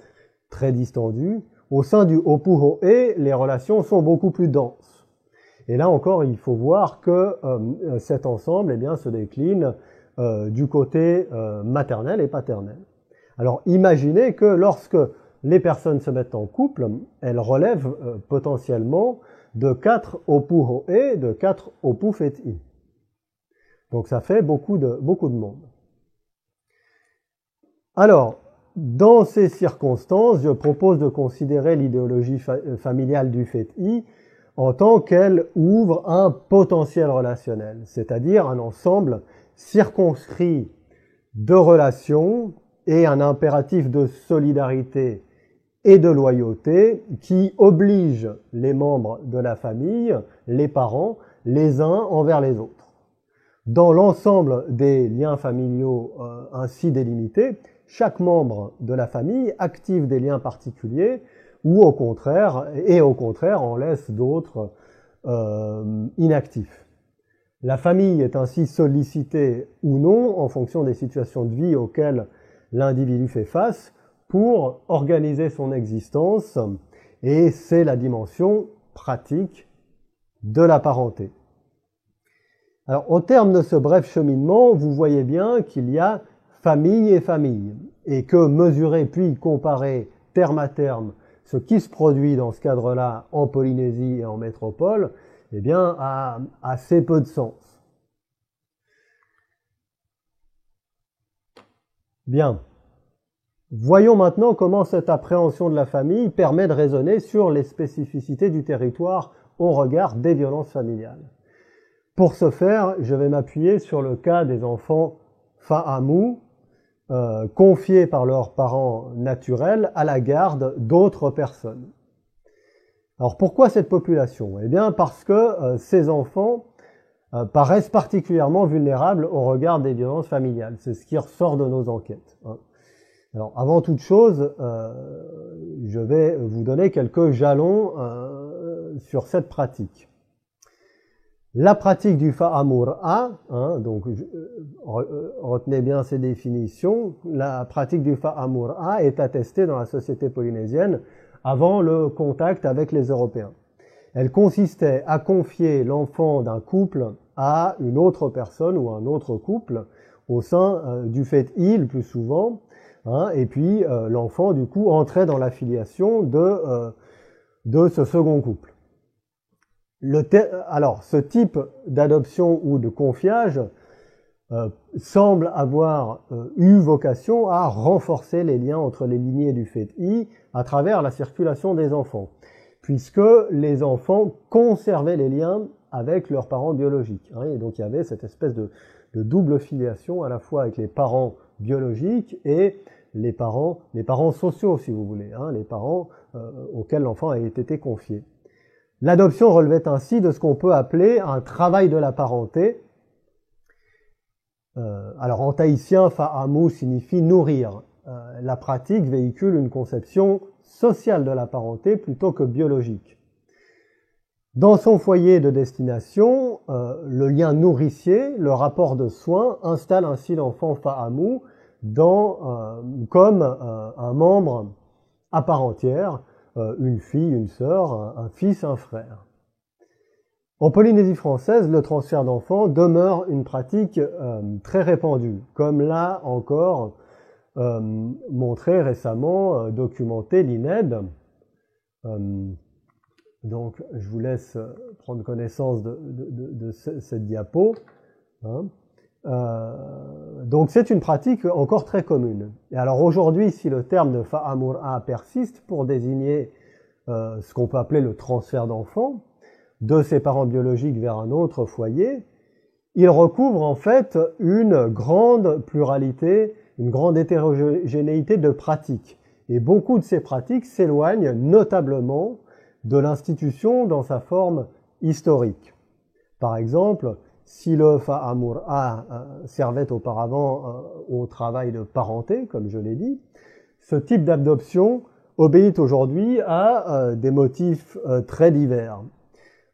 très distendues, au sein du Opu Ho'e, les relations sont beaucoup plus denses. Et là encore, il faut voir que cet ensemble se décline du côté maternel et paternel. Alors imaginez que lorsque les personnes se mettent en couple, elles relèvent potentiellement de 4 Opu Ho'e, de 4 Opu Fet'i. Donc ça fait beaucoup de monde. Alors, dans ces circonstances, je propose de considérer l'idéologie familiale du Fet'i en tant qu'elle ouvre un potentiel relationnel, c'est-à-dire un ensemble circonscrit de relations et un impératif de solidarité et de loyauté qui oblige les membres de la famille, les parents, les uns envers les autres. Dans l'ensemble des liens familiaux ainsi délimités, chaque membre de la famille active des liens particuliers ou au contraire en laisse d'autres inactifs. La famille est ainsi sollicitée ou non en fonction des situations de vie auxquelles l'individu fait face pour organiser son existence, et c'est la dimension pratique de la parenté. Alors, au terme de ce bref cheminement, vous voyez bien qu'il y a famille et famille, et que mesurer puis comparer terme à terme ce qui se produit dans ce cadre-là en Polynésie et en métropole, a assez peu de sens. Bien. Voyons maintenant comment cette appréhension de la famille permet de raisonner sur les spécificités du territoire au regard des violences familiales. Pour ce faire, je vais m'appuyer sur le cas des enfants Fa'amu, confiés par leurs parents naturels à la garde d'autres personnes. Alors pourquoi cette population? Eh bien parce que ces enfants paraissent particulièrement vulnérables au regard des violences familiales. C'est ce qui ressort de nos enquêtes. Alors avant toute chose, je vais vous donner quelques jalons sur cette pratique. La pratique du fa'amur'a, donc retenez bien ces définitions, la pratique du fa'amur'a est attestée dans la société polynésienne avant le contact avec les Européens. Elle consistait à confier l'enfant d'un couple à une autre personne ou un autre couple au sein du fait-i le plus souvent, et puis l'enfant du coup entrait dans la filiation de ce second couple. Alors, ce type d'adoption ou de confiage semble avoir eu vocation à renforcer les liens entre les lignées du fait-i à travers la circulation des enfants, puisque les enfants conservaient les liens avec leurs parents biologiques. Et donc il y avait cette espèce de double filiation à la fois avec les parents biologiques et les parents sociaux, si vous voulez, les parents auxquels l'enfant a été confié. L'adoption relevait ainsi de ce qu'on peut appeler un travail de la parenté. Alors en tahitien, fa'amu signifie nourrir. La pratique véhicule une conception sociale de la parenté plutôt que biologique. Dans son foyer de destination, le lien nourricier, le rapport de soins, installe ainsi l'enfant fa'amu comme un membre à part entière, une fille, une sœur, un fils, un frère. En Polynésie française, le transfert d'enfants demeure une pratique très répandue, comme l'a encore montré récemment, documenté l'INED. Donc, je vous laisse prendre connaissance de cette diapo. Donc, c'est une pratique encore très commune. Et alors aujourd'hui, si le terme de fa'amur'a persiste pour désigner ce qu'on peut appeler le transfert d'enfants de ses parents biologiques vers un autre foyer, il recouvre en fait une grande pluralité, une grande hétérogénéité de pratiques. Et beaucoup de ces pratiques s'éloignent notablement de l'institution dans sa forme historique. Par exemple, si le fa'amur'a servait auparavant au travail de parenté, comme je l'ai dit, ce type d'adoption obéit aujourd'hui à des motifs très divers.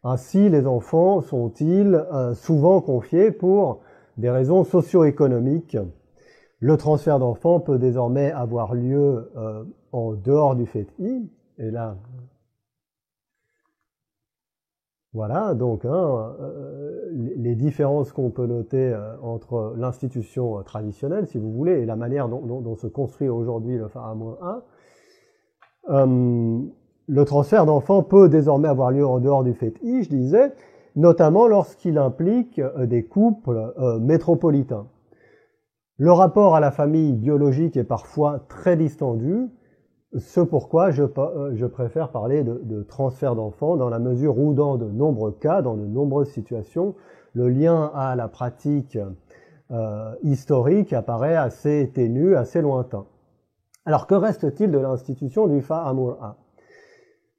Ainsi, les enfants sont-ils souvent confiés pour des raisons socio-économiques. Le transfert d'enfants peut désormais avoir lieu en dehors du fait-i, et là, voilà, donc les différences qu'on peut noter entre l'institution traditionnelle, si vous voulez, et la manière dont se construit aujourd'hui le fa'amur'a. Le transfert d'enfants peut désormais avoir lieu en dehors du fait-i, je disais, notamment lorsqu'il implique des couples métropolitains. Le rapport à la famille biologique est parfois très distendu, ce pourquoi je préfère parler de transfert d'enfants dans la mesure où dans de nombreux cas, dans de nombreuses situations, le lien à la pratique historique apparaît assez ténu, assez lointain. Alors que reste-t-il de l'institution du fa'amur'a?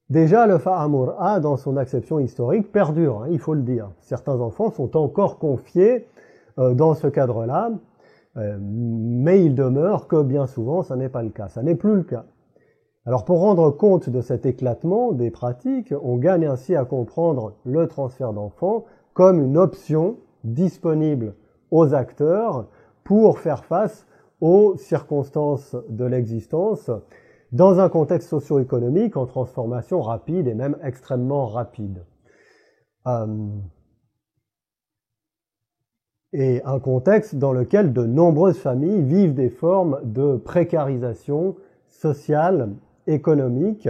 Déjà, le fa'amur'a, dans son acception historique, perdure, il faut le dire. Certains enfants sont encore confiés dans ce cadre-là, mais il demeure que bien souvent, ça n'est pas le cas. Ça n'est plus le cas. Alors pour rendre compte de cet éclatement des pratiques, on gagne ainsi à comprendre le transfert d'enfants comme une option disponible aux acteurs pour faire face aux circonstances de l'existence dans un contexte socio-économique en transformation rapide et même extrêmement rapide. Et un contexte dans lequel de nombreuses familles vivent des formes de précarisation sociale, économique.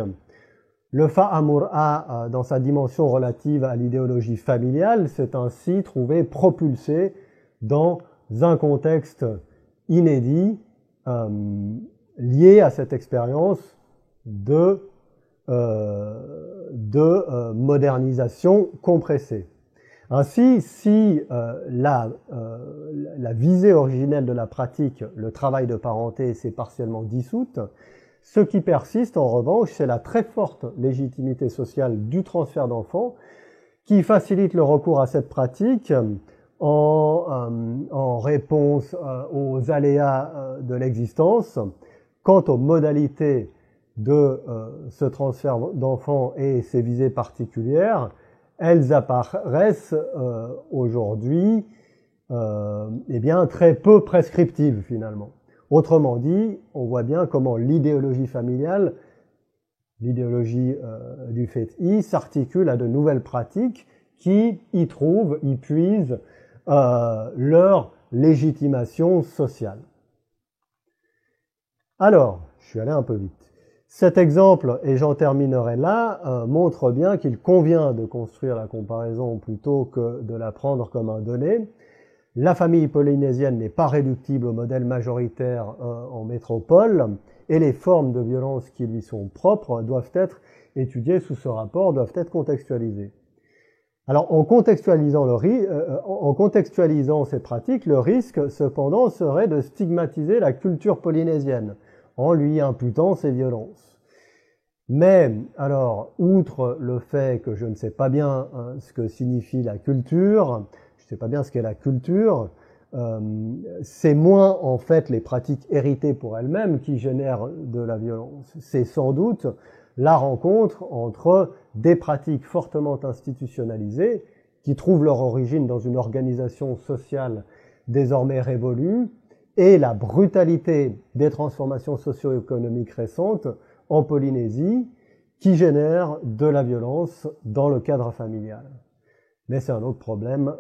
Le fa'amur'a, dans sa dimension relative à l'idéologie familiale, s'est ainsi trouvé propulsé dans un contexte inédit liées à cette expérience de modernisation compressée. Ainsi, si la visée originelle de la pratique, le travail de parenté, s'est partiellement dissoute, ce qui persiste en revanche, c'est la très forte légitimité sociale du transfert d'enfants qui facilite le recours à cette pratique en réponse aux aléas de l'existence. Quant aux modalités de ce transfert d'enfants et ses visées particulières, elles apparaissent aujourd'hui eh bien, très peu prescriptives finalement. Autrement dit, on voit bien comment l'idéologie familiale, l'idéologie du fait-i, s'articule à de nouvelles pratiques qui y puisent leur légitimation sociale. Alors, je suis allé un peu vite. Cet exemple, et j'en terminerai là, montre bien qu'il convient de construire la comparaison plutôt que de la prendre comme un donné. La famille polynésienne n'est pas réductible au modèle majoritaire en métropole, et les formes de violence qui lui sont propres doivent être étudiées sous ce rapport, doivent être contextualisées. Alors, en contextualisant ces pratiques, le risque, cependant, serait de stigmatiser la culture polynésienne en lui imputant ces violences. Mais, alors, outre le fait que je ne sais pas bien ce que signifie la culture, je ne sais pas bien ce qu'est la culture, c'est moins en fait les pratiques héritées pour elles-mêmes qui génèrent de la violence. C'est sans doute la rencontre entre des pratiques fortement institutionnalisées qui trouvent leur origine dans une organisation sociale désormais révolue et la brutalité des transformations socio-économiques récentes en Polynésie qui génèrent de la violence dans le cadre familial. Mais c'est un autre problème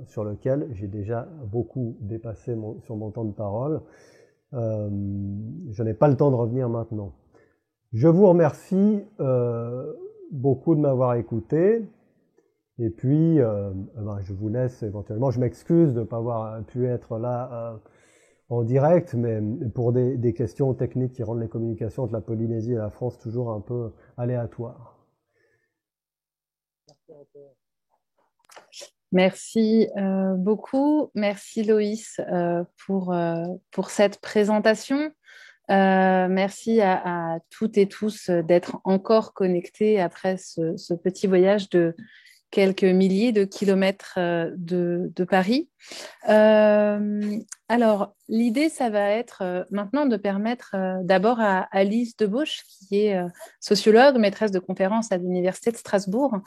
sur lequel j'ai déjà beaucoup dépassé sur mon temps de parole. Je n'ai pas le temps de revenir maintenant. Je vous remercie beaucoup de m'avoir écouté. Et puis, je vous laisse éventuellement. Je m'excuse de ne pas avoir pu être là en direct, mais pour des questions techniques qui rendent les communications entre la Polynésie et la France toujours un peu aléatoires. Merci beaucoup. Merci Loïs pour cette présentation. Merci à toutes et tous d'être encore connectés après ce petit voyage de quelques milliers de kilomètres de Paris. Alors, l'idée, ça va être maintenant de permettre d'abord à Alice Debauche, qui est sociologue, maîtresse de conférences à l'Université de Strasbourg,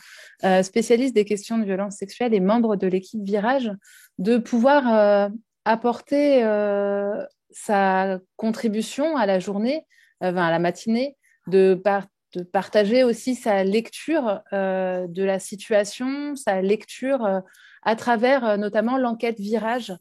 spécialiste des questions de violence sexuelle et membre de l'équipe Virage, de pouvoir apporter sa contribution à la journée, à la matinée, de partager aussi sa lecture de la situation, sa lecture à travers notamment l'enquête Virage,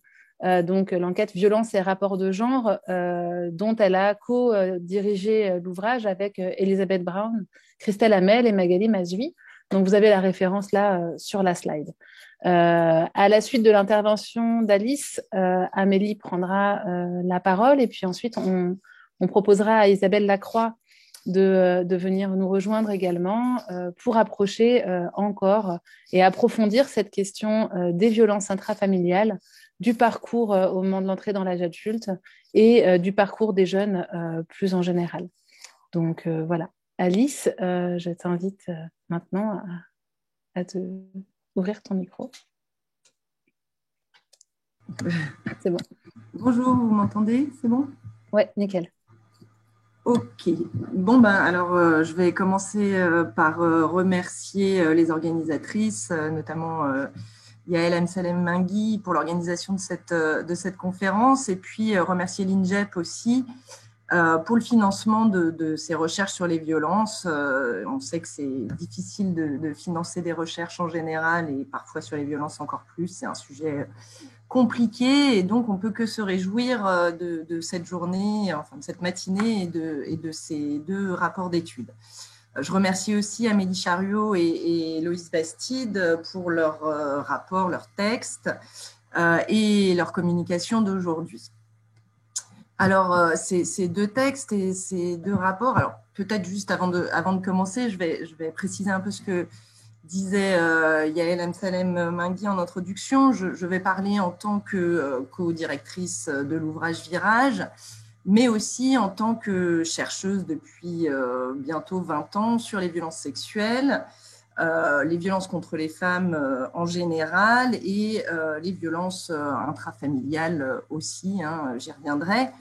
donc l'enquête violence et rapports de genre, dont elle a co-dirigé l'ouvrage avec Elisabeth Brown, Christelle Hamel et Magali Mazui. Donc vous avez la référence là sur la slide. À la suite de l'intervention d'Alice, Amélie prendra la parole et puis ensuite on proposera à Isabelle Lacroix de venir nous rejoindre également pour approcher encore et approfondir cette question des violences intrafamiliales, du parcours au moment de l'entrée dans l'âge adulte et du parcours des jeunes plus en général. Donc voilà. Alice, je t'invite maintenant à te ouvrir ton micro. C'est bon. Bonjour, vous m'entendez? C'est bon? Ouais, nickel. Ok. Bon, alors, je vais commencer par remercier les organisatrices, notamment Yael Amsalem Mingui pour l'organisation de cette conférence, et puis remercier l'INJEP aussi pour le financement de ces recherches sur les violences. On sait que c'est difficile de financer des recherches en général et parfois sur les violences encore plus. C'est un sujet compliqué et donc on ne peut que se réjouir de cette journée, enfin de cette matinée et de ces deux rapports d'études. Je remercie aussi Amélie Chariot et Loïs Bastide pour leur rapport, leur texte et leur communication d'aujourd'hui. Alors, ces deux textes et ces deux rapports, alors peut-être juste avant de commencer, je vais préciser un peu ce que disait Yael Amsalem Mingui en introduction. Je vais parler en tant que co-directrice de l'ouvrage Virage, mais aussi en tant que chercheuse depuis bientôt 20 ans sur les violences sexuelles, les violences contre les femmes en général et les violences intrafamiliales aussi, hein, j'y reviendrai.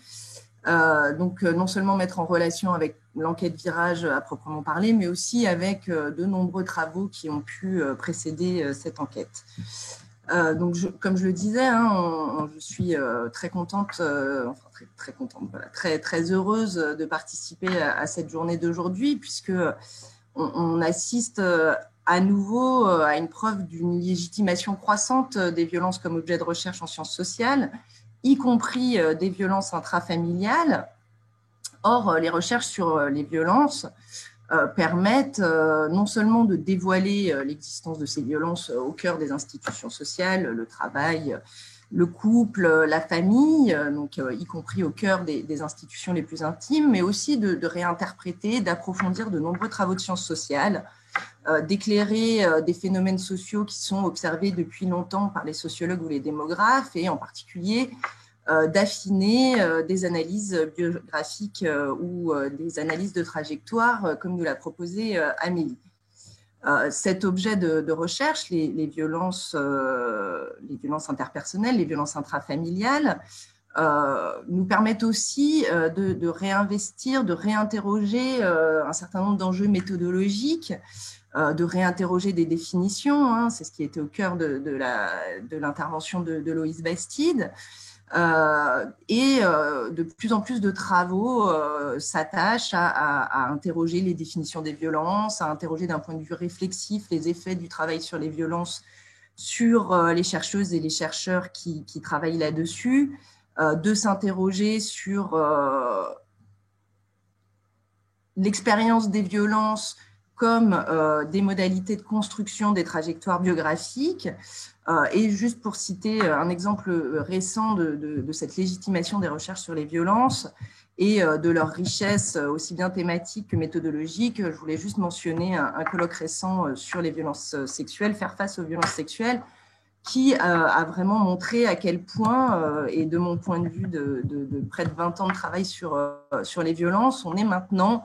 Donc, non seulement mettre en relation avec l'enquête Virage à proprement parler, mais aussi avec de nombreux travaux qui ont pu précéder cette enquête. Donc, comme je le disais, hein, je suis très contente, enfin très contente, voilà, très heureuse de participer à cette journée d'aujourd'hui, puisque on assiste à nouveau à une preuve d'une légitimation croissante des violences comme objet de recherche en sciences sociales, y compris des violences intrafamiliales. Or, les recherches sur les violences permettent non seulement de dévoiler l'existence de ces violences au cœur des institutions sociales, le travail, le couple, la famille, donc, y compris au cœur des institutions les plus intimes, mais aussi de réinterpréter, d'approfondir de nombreux travaux de sciences sociales, d'éclairer des phénomènes sociaux qui sont observés depuis longtemps par les sociologues ou les démographes, et en particulier d'affiner des analyses biographiques ou des analyses de trajectoire, comme nous l'a proposé Amélie. Cet objet de recherche, les violences interpersonnelles, les violences intrafamiliales, nous permettent aussi de réinvestir, de réinterroger un certain nombre d'enjeux méthodologiques, de réinterroger des définitions, hein, c'est ce qui était au cœur de l'intervention de Loïs Bastide. Et de plus en plus de travaux s'attachent à interroger les définitions des violences, à interroger d'un point de vue réflexif les effets du travail sur les violences sur les chercheuses et les chercheurs qui travaillent là-dessus, de s'interroger sur l'expérience des violences comme des modalités de construction des trajectoires biographiques. Et juste pour citer un exemple récent de cette légitimation des recherches sur les violences et de leur richesse aussi bien thématique que méthodologique, je voulais juste mentionner un colloque récent sur les violences sexuelles, faire face aux violences sexuelles, qui a vraiment montré à quel point, et de mon point de vue de près de 20 ans de travail sur les violences, on est maintenant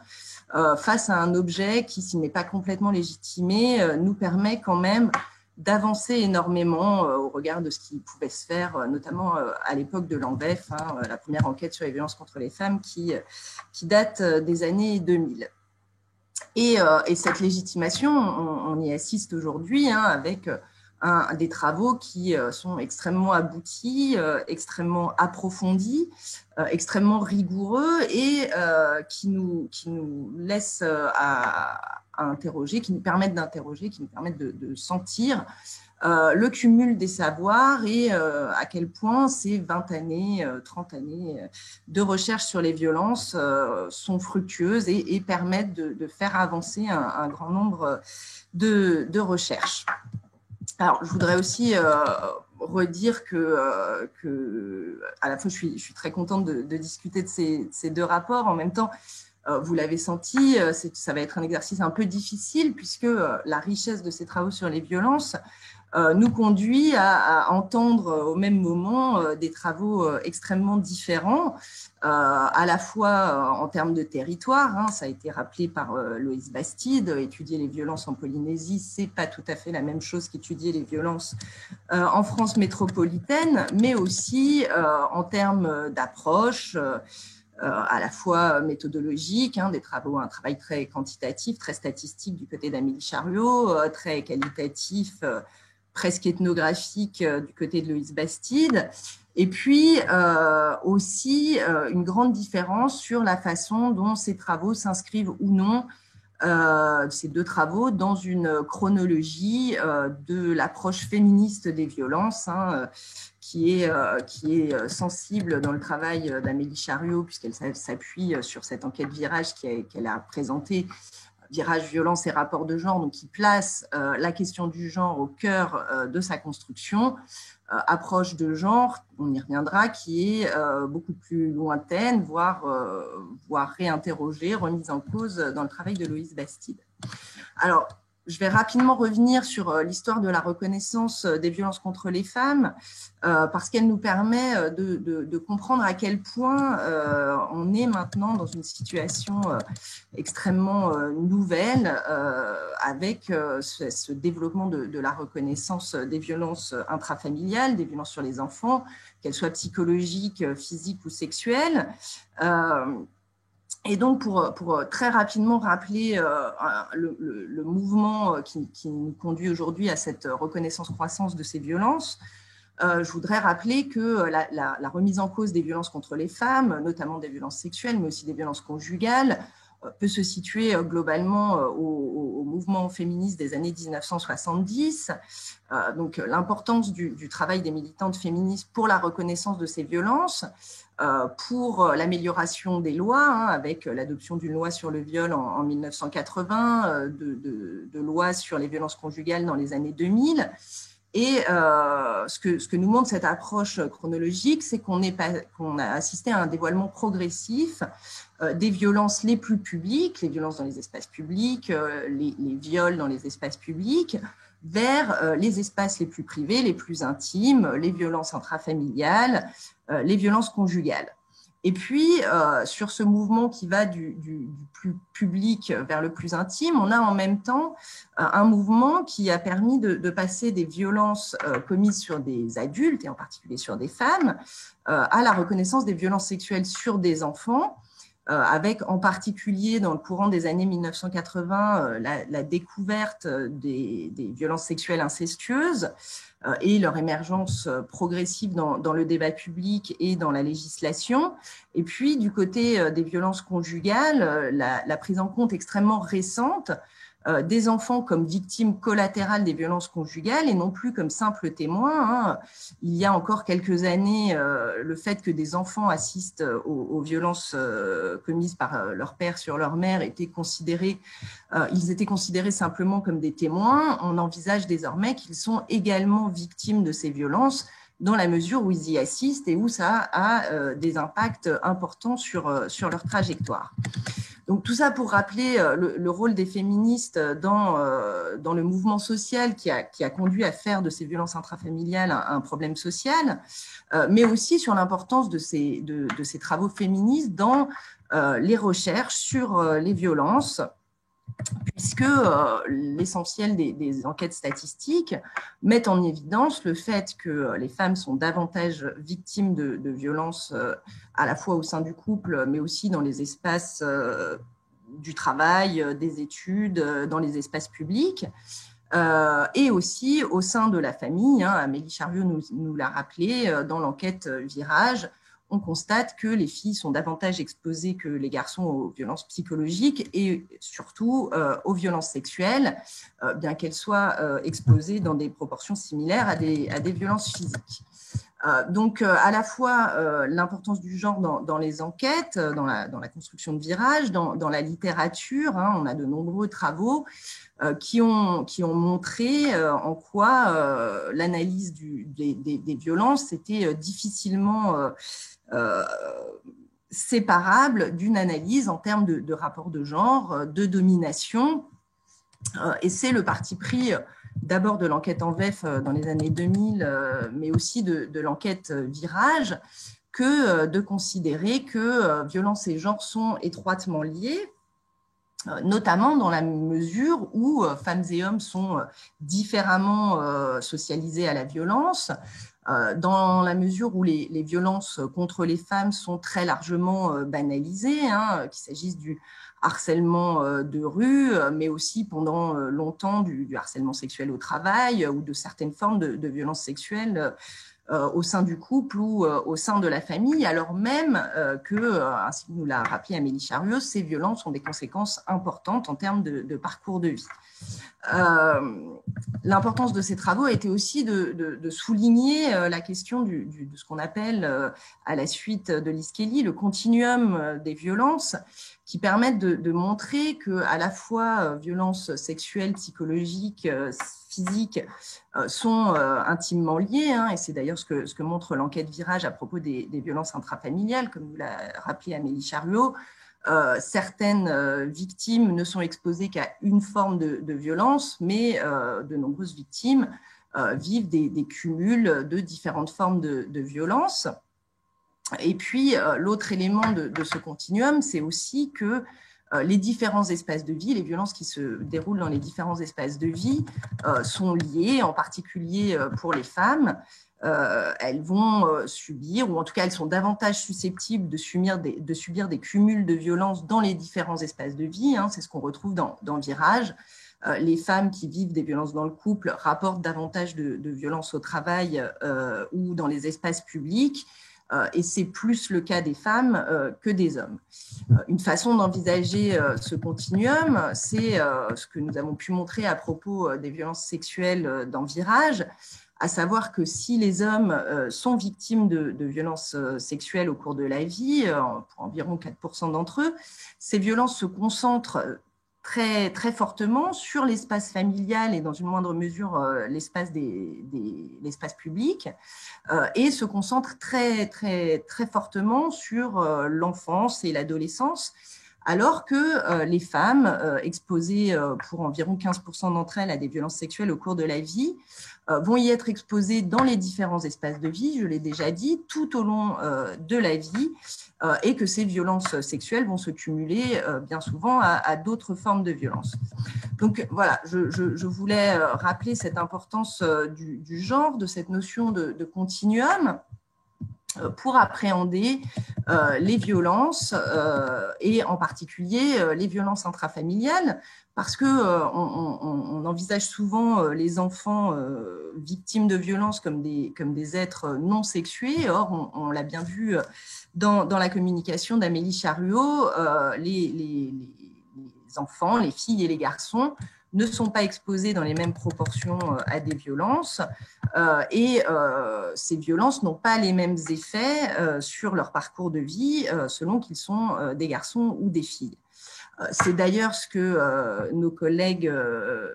face à un objet qui, s'il n'est pas complètement légitimé, nous permet quand même d'avancer énormément au regard de ce qui pouvait se faire, notamment à l'époque de l'ANVEF, hein, la première enquête sur les violences contre les femmes qui date des années 2000. Et cette légitimation, on y assiste aujourd'hui, hein, avec des travaux qui sont extrêmement aboutis, extrêmement approfondis, extrêmement rigoureux et qui nous laissent à interroger, qui nous permettent d'interroger, qui nous permettent de sentir le cumul des savoirs et à quel point ces 20 années, 30 années de recherche sur les violences sont fructueuses et permettent de faire avancer un grand nombre de recherches. Alors, je voudrais aussi redire que à la fois, je suis très contente de discuter de ces deux rapports. En même temps, vous l'avez senti, ça va être un exercice un peu difficile puisque la richesse de ces travaux sur les violences nous conduit à entendre au même moment des travaux extrêmement différents, à la fois en termes de territoire, hein, ça a été rappelé par Loïs Bastide, étudier les violences en Polynésie, c'est pas tout à fait la même chose qu'étudier les violences en France métropolitaine, mais aussi en termes d'approche, à la fois méthodologique, hein, un travail très quantitatif, très statistique du côté d'Amélie Charriot, très qualitatif, presque ethnographique du côté de Loïs Bastide, et puis aussi une grande différence sur la façon dont ces travaux s'inscrivent ou non, ces deux travaux, dans une chronologie de l'approche féministe des violences, hein, qui est sensible dans le travail d'Amélie Charriot, puisqu'elle s'appuie sur cette enquête Virage qu'elle a présentée Virage, violence et rapport de genre, donc qui place la question du genre au cœur de sa construction. Approche de genre, on y reviendra, qui est beaucoup plus lointaine, voire réinterrogée, remise en cause dans le travail de Loïse Bastide. Alors, je vais rapidement revenir sur l'histoire de la reconnaissance des violences contre les femmes, parce qu'elle nous permet de comprendre à quel point on est maintenant dans une situation extrêmement nouvelle, avec ce développement de la reconnaissance des violences intrafamiliales, des violences sur les enfants, qu'elles soient psychologiques, physiques ou sexuelles. Et donc, pour très rapidement rappeler le mouvement qui nous conduit aujourd'hui à cette reconnaissance croissance de ces violences, je voudrais rappeler que la remise en cause des violences contre les femmes, notamment des violences sexuelles, mais aussi des violences conjugales, peut se situer globalement au mouvement féministe des années 1970. Donc, l'importance du travail des militantes féministes pour la reconnaissance de ces violences, pour l'amélioration des lois, avec l'adoption d'une loi sur le viol en 1980, de lois sur les violences conjugales dans les années 2000. Et ce que nous montre cette approche chronologique, c'est qu'on a assisté à un dévoilement progressif des violences les plus publiques, les violences dans les espaces publics, les viols dans les espaces publics, vers les espaces les plus privés, les plus intimes, les violences intrafamiliales, les violences conjugales. Et puis, sur ce mouvement qui va du plus public vers le plus intime, on a en même temps un mouvement qui a permis de passer des violences commises sur des adultes, et en particulier sur des femmes, à la reconnaissance des violences sexuelles sur des enfants, avec en particulier dans le courant des années 1980 la découverte des violences sexuelles incestueuses et leur émergence progressive dans le débat public et dans la législation. Et puis du côté des violences conjugales, la prise en compte extrêmement récente des enfants comme victimes collatérales des violences conjugales et non plus comme simples témoins. Il y a encore quelques années, le fait que des enfants assistent aux violences commises par leur père sur leur mère ils étaient considérés simplement comme des témoins. On envisage désormais qu'ils sont également victimes de ces violences dans la mesure où ils y assistent et où ça a des impacts importants sur leur trajectoire. Donc tout ça pour rappeler le rôle des féministes dans le mouvement social qui a conduit à faire de ces violences intrafamiliales un problème social, mais aussi sur l'importance de ces travaux féministes dans les recherches sur les violences, puisque l'essentiel des enquêtes statistiques mettent en évidence le fait que les femmes sont davantage victimes de violences à la fois au sein du couple, mais aussi dans les espaces du travail, des études, dans les espaces publics, et aussi au sein de la famille. Amélie Chariot nous l'a rappelé, dans l'enquête Virage, on constate que les filles sont davantage exposées que les garçons aux violences psychologiques et surtout aux violences sexuelles, bien qu'elles soient exposées dans des proportions similaires à des violences physiques. Donc, à la fois l'importance du genre dans les enquêtes, dans la construction de Virage, dans la littérature, on a de nombreux travaux qui ont montré en quoi l'analyse des violences était difficilement séparable d'une analyse en termes de rapport de genre, de domination. Et c'est le parti pris d'abord de l'enquête en VEF dans les années 2000, mais aussi de l'enquête Virage, que de considérer que violence et genre sont étroitement liés, notamment dans la mesure où femmes et hommes sont différemment socialisés à la violence, dans la mesure où les violences contre les femmes sont très largement banalisées, qu'il s'agisse du harcèlement de rue, mais aussi pendant longtemps du harcèlement sexuel au travail ou de certaines formes de violences sexuelles au sein du couple ou au sein de la famille, alors même que, ainsi que nous l'a rappelé Amélie Chariot, ces violences ont des conséquences importantes en termes de parcours de vie. L'importance de ces travaux a été aussi de souligner la question de ce qu'on appelle, à la suite de Lise Kelly, le continuum des violences, qui permettent de montrer que à la fois violences sexuelles, psychologiques, physiques sont intimement liées, hein, et c'est d'ailleurs ce que montre l'enquête Virage à propos des violences intrafamiliales, comme vous l'a rappelé Amélie Charruot. Certaines victimes ne sont exposées qu'à une forme de violence, mais de nombreuses victimes vivent des cumuls de différentes formes de violence. Et puis, l'autre élément de ce continuum, c'est aussi que les différents espaces de vie, les violences qui se déroulent dans les différents espaces de vie sont liées, en particulier pour les femmes. Elles vont subir, ou en tout cas elles sont davantage susceptibles de subir des cumuls de violences dans les différents espaces de vie, hein, c'est ce qu'on retrouve dans Virage. Les femmes qui vivent des violences dans le couple rapportent davantage de violences au travail ou dans les espaces publics, et c'est plus le cas des femmes que des hommes. Une façon d'envisager ce continuum, c'est ce que nous avons pu montrer à propos des violences sexuelles dans Virage, à savoir que si les hommes sont victimes de violences sexuelles au cours de la vie, pour environ 4% d'entre eux, ces violences se concentrent très, très fortement sur l'espace familial et dans une moindre mesure l'espace public, et se concentrent très, très, très fortement sur l'enfance et l'adolescence, alors que les femmes exposées pour environ 15% d'entre elles à des violences sexuelles au cours de la vie vont y être exposées dans les différents espaces de vie, je l'ai déjà dit, tout au long de la vie, et que ces violences sexuelles vont se cumuler bien souvent à d'autres formes de violence. Donc voilà, je voulais rappeler cette importance du genre, de cette notion de continuum, pour appréhender les violences et en particulier les violences intrafamiliales, parce qu'on envisage souvent les enfants victimes de violences comme des êtres non sexués. Or, on l'a bien vu dans la communication d'Amélie Charruot, les enfants, les filles et les garçons ne sont pas exposés dans les mêmes proportions à des violences, et ces violences n'ont pas les mêmes effets sur leur parcours de vie selon qu'ils sont des garçons ou des filles. C'est d'ailleurs ce que nos collègues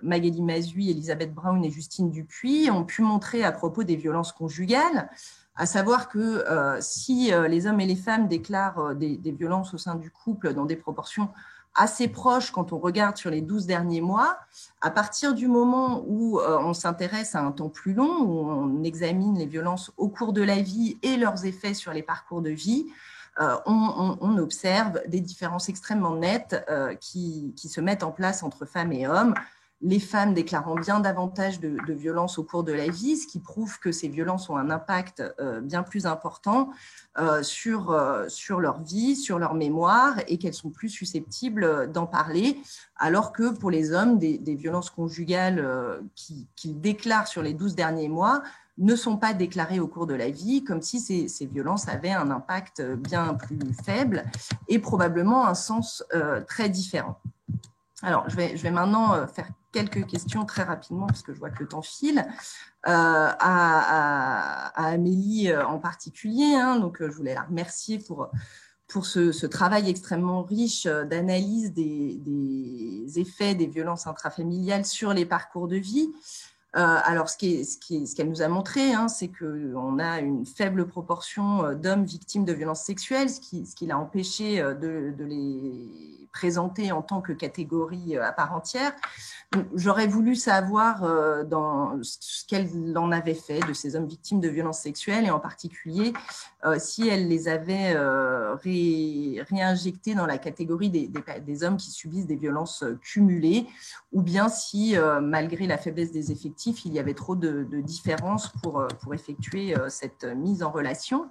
Magali Mazui, Elisabeth Brown et Justine Dupuis ont pu montrer à propos des violences conjugales, à savoir que si les hommes et les femmes déclarent des violences au sein du couple dans des proportions assez proche quand on regarde sur les 12 derniers mois, à partir du moment où on s'intéresse à un temps plus long, où on examine les violences au cours de la vie et leurs effets sur les parcours de vie, on observe des différences extrêmement nettes qui se mettent en place entre femmes et hommes. Les femmes déclarant bien davantage de violences au cours de la vie, ce qui prouve que ces violences ont un impact bien plus important sur leur vie, sur leur mémoire, et qu'elles sont plus susceptibles d'en parler, alors que pour les hommes, des violences conjugales qu'ils déclarent sur les 12 derniers mois ne sont pas déclarées au cours de la vie, comme si ces violences avaient un impact bien plus faible et probablement un sens très différent. Alors, je vais maintenant faire quelques questions très rapidement, parce que je vois que le temps file, à Amélie en particulier. Hein, donc, je voulais la remercier pour ce travail extrêmement riche d'analyse des effets des violences intrafamiliales sur les parcours de vie. Alors, ce qu'elle nous a montré, hein, c'est qu'on a une faible proportion d'hommes victimes de violences sexuelles, ce qui l'a empêché de les présenter en tant que catégorie à part entière. J'aurais voulu savoir ce qu'elle en avait fait de ces hommes victimes de violences sexuelles, et en particulier si elle les avait réinjectés dans la catégorie des hommes qui subissent des violences cumulées, ou bien si, malgré la faiblesse des effectifs, il y avait trop de différences pour effectuer cette mise en relation.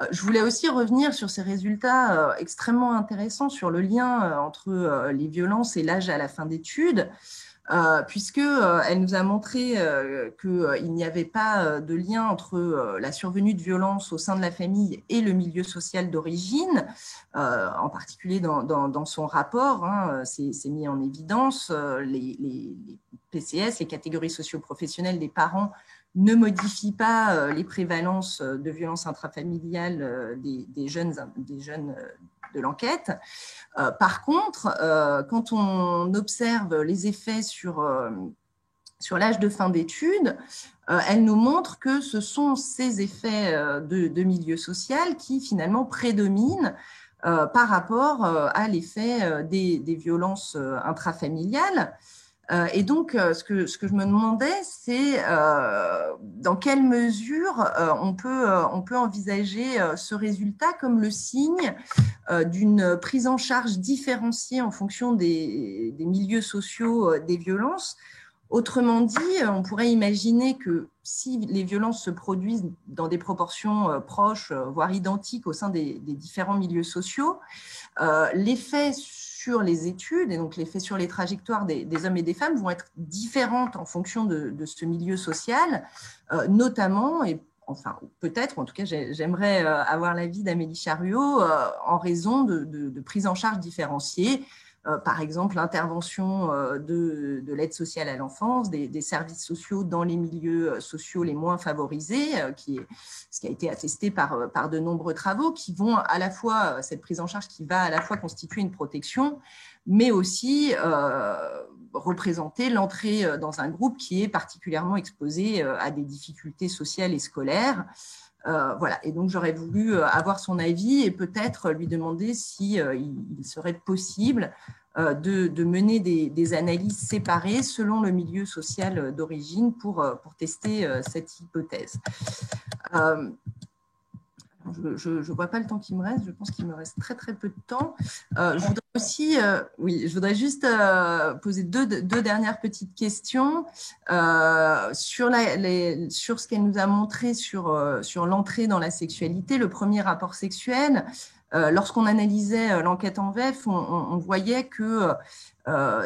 Je voulais aussi revenir sur ces résultats extrêmement intéressants sur le lien entre les violences et l'âge à la fin d'études, puisqu'elle nous a montré qu'il n'y avait pas de lien entre la survenue de violences au sein de la famille et le milieu social d'origine, en particulier dans son rapport, hein, c'est mis en évidence, les PCS, les catégories socio-professionnelles des parents, ne modifie pas les prévalences de violences intrafamiliales des jeunes de l'enquête. Par contre, quand on observe les effets sur l'âge de fin d'études, elle nous montre que ce sont ces effets de milieu social qui finalement prédominent par rapport à l'effet des violences intrafamiliales. Et donc, ce que je me demandais, c'est dans quelle mesure on peut envisager ce résultat comme le signe d'une prise en charge différenciée en fonction des milieux sociaux des violences. Autrement dit, on pourrait imaginer que si les violences se produisent dans des proportions proches, voire identiques au sein des différents milieux sociaux, l'effet sur les études et donc l'effet sur les trajectoires des hommes et des femmes vont être différentes en fonction de ce milieu social, notamment, et enfin peut-être, en tout cas j'aimerais avoir l'avis d'Amélie Charriot, en raison de prise en charge différenciée. Par exemple, l'intervention de l'aide sociale à l'enfance, des services sociaux dans les milieux sociaux les moins favorisés, ce qui a été attesté par de nombreux travaux, qui vont à la fois, cette prise en charge qui va à la fois constituer une protection, mais aussi représenter l'entrée dans un groupe qui est particulièrement exposé à des difficultés sociales et scolaires. Voilà. Et donc, j'aurais voulu avoir son avis et peut-être lui demander si il serait possible de mener des analyses séparées selon le milieu social d'origine pour tester cette hypothèse. Je ne vois pas le temps qui me reste, je pense qu'il me reste très très peu de temps. Je voudrais aussi, je voudrais juste poser deux dernières petites questions sur ce qu'elle nous a montré sur l'entrée dans la sexualité, le premier rapport sexuel. Lorsqu'on analysait l'enquête en VEF, on voyait que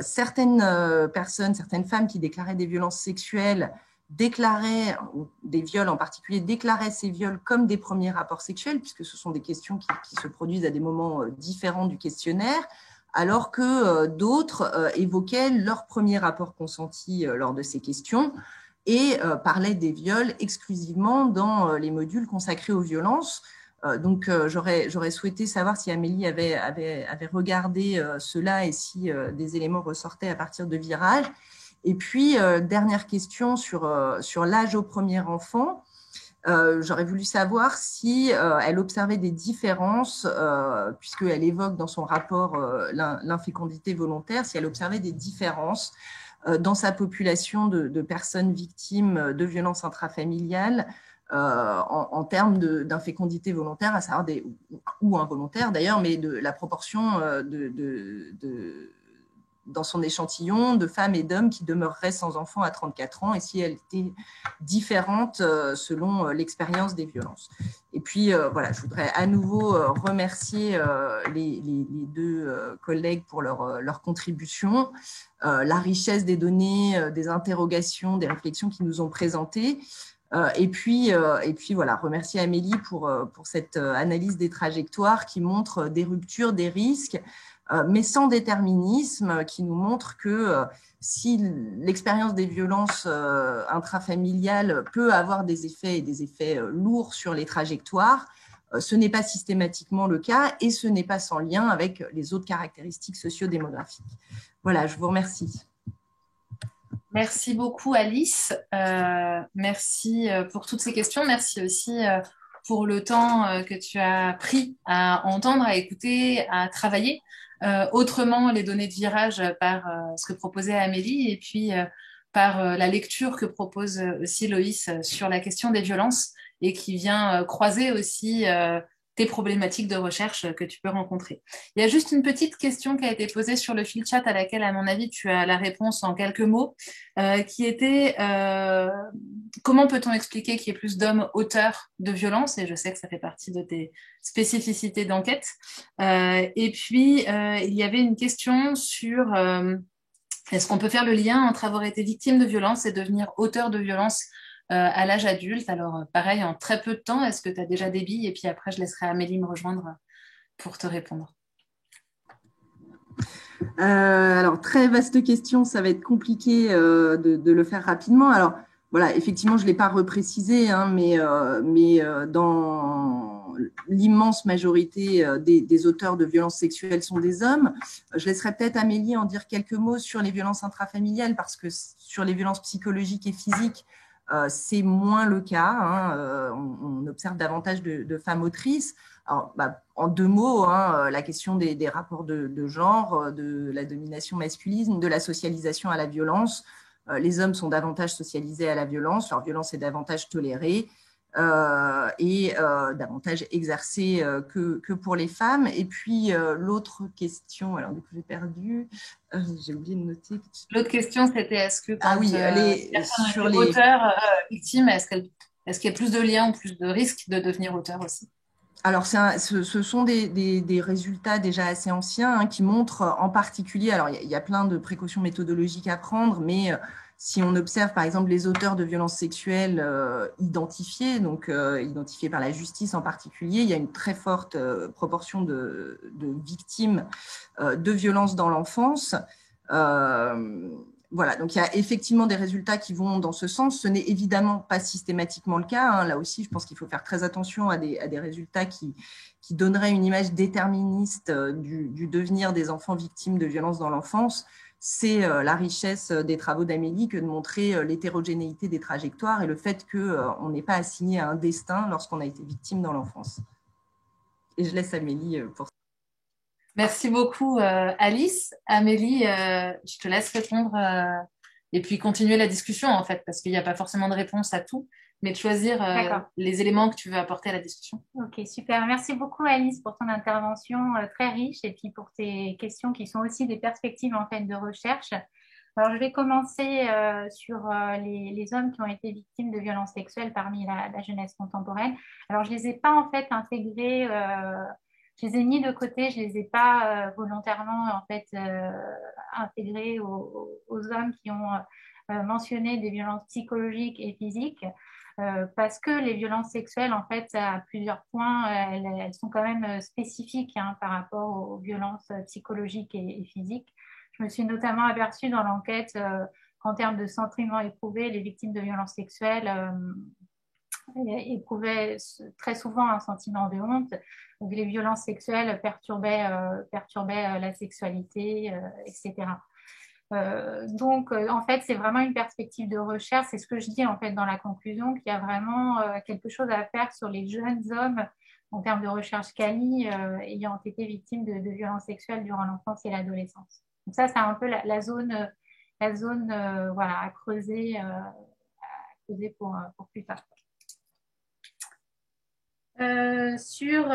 certaines personnes, certaines femmes qui déclaraient des violences sexuelles déclaraient, ou des viols en particulier, déclaraient ces viols comme des premiers rapports sexuels, puisque ce sont des questions qui se produisent à des moments différents du questionnaire, alors que d'autres évoquaient leur premier rapport consenti lors de ces questions et parlaient des viols exclusivement dans les modules consacrés aux violences. Donc, j'aurais souhaité savoir si Amélie avait regardé cela et si des éléments ressortaient à partir de Virage. Et puis, dernière question sur l'âge au premier enfant. J'aurais voulu savoir si elle observait des différences, puisqu'elle évoque dans son rapport l'infécondité volontaire, si elle observait des différences dans sa population de personnes victimes de violences intrafamiliales en termes d'infécondité volontaire, à savoir ou involontaire d'ailleurs, mais de la proportion dans son échantillon de femmes et d'hommes qui demeureraient sans enfants à 34 ans et si elle était différente selon l'expérience des violences. Et puis, voilà, je voudrais à nouveau remercier les deux collègues pour leur contribution, la richesse des données, des interrogations, des réflexions qu'ils nous ont présentées. Et puis voilà, remercier Amélie pour cette analyse des trajectoires qui montre des ruptures, des risques, mais sans déterminisme, qui nous montre que si l'expérience des violences intrafamiliales peut avoir des effets et des effets lourds sur les trajectoires, ce n'est pas systématiquement le cas et ce n'est pas sans lien avec les autres caractéristiques sociodémographiques. Voilà, je vous remercie. Merci beaucoup Alice, merci pour toutes ces questions, merci aussi pour le temps que tu as pris à entendre, à écouter, à travailler autrement les données de Virage par ce que proposait Amélie et puis par la lecture que propose aussi Loïs sur la question des violences et qui vient croiser aussi tes problématiques de recherche que tu peux rencontrer. Il y a juste une petite question qui a été posée sur le fil chat à laquelle, à mon avis, tu as la réponse en quelques mots, qui était comment peut-on expliquer qu'il y ait plus d'hommes auteurs de violences, et je sais que ça fait partie de tes spécificités d'enquête. Et puis, il y avait une question sur est-ce qu'on peut faire le lien entre avoir été victime de violence et devenir auteur de violence à l'âge adulte. Alors, pareil, en très peu de temps, est-ce que tu as déjà des billes? Et puis après, je laisserai Amélie me rejoindre pour te répondre. Alors, très vaste question, ça va être compliqué de le faire rapidement. Alors, voilà, effectivement, je ne l'ai pas reprécisé, hein, mais l'immense majorité des auteurs de violences sexuelles sont des hommes. Je laisserai peut-être Amélie en dire quelques mots sur les violences intrafamiliales, parce que sur les violences psychologiques et physiques, c'est moins le cas. Hein. On observe davantage de femmes autrices. Alors, en 2 mots, hein, la question des rapports de genre, de la domination masculine, de la socialisation à la violence. Les hommes sont davantage socialisés à la violence, leur violence est davantage tolérée et davantage exercée que pour les femmes. Et puis, l'autre question, alors du coup j'ai perdu, j'ai oublié de noter. L'autre question, c'était est-ce que quand sur les auteurs victimes, est-ce qu'il y a plus de liens ou plus de risques de devenir auteur aussi? Alors, ce sont des résultats déjà assez anciens, hein, qui montrent en particulier, alors il y a plein de précautions méthodologiques à prendre, mais si on observe par exemple les auteurs de violences sexuelles identifiés, donc identifiés par la justice en particulier, il y a une très forte proportion de victimes de violences dans l'enfance. Voilà, donc il y a effectivement des résultats qui vont dans ce sens. Ce n'est évidemment pas systématiquement le cas, hein. Là aussi, je pense qu'il faut faire très attention à des résultats qui donneraient une image déterministe du devenir des enfants victimes de violences dans l'enfance. C'est la richesse des travaux d'Amélie que de montrer l'hétérogénéité des trajectoires et le fait qu'on n'est pas assigné à un destin lorsqu'on a été victime dans l'enfance. Et je laisse Amélie pour ça. Merci beaucoup, Alice. Amélie, je te laisse répondre et puis continuer la discussion, en fait, parce qu'il n'y a pas forcément de réponse à tout, mais de choisir les éléments que tu veux apporter à la discussion. Ok, super. Merci beaucoup, Alice, pour ton intervention très riche et puis pour tes questions qui sont aussi des perspectives en fait de recherche. Alors, je vais commencer sur les hommes qui ont été victimes de violences sexuelles parmi la jeunesse contemporaine. Alors, je les ai pas en fait intégrés. Je les ai mis de côté, je les ai pas volontairement en fait intégrés aux hommes qui ont mentionné des violences psychologiques et physiques, parce que les violences sexuelles, en fait, à plusieurs points, elles sont quand même spécifiques, hein, par rapport aux violences psychologiques et physiques. Je me suis notamment aperçue dans l'enquête qu'en termes de sentiments éprouvés, les victimes de violences sexuelles éprouvaient très souvent un sentiment de honte. Donc, les violences sexuelles perturbaient la sexualité, etc. En fait, c'est vraiment une perspective de recherche. C'est ce que je dis en fait dans la conclusion, qu'il y a vraiment quelque chose à faire sur les jeunes hommes en termes de recherche quali ayant été victimes de violences sexuelles durant l'enfance et l'adolescence. Donc ça, c'est un peu la zone voilà, à creuser pour plus tard. Sur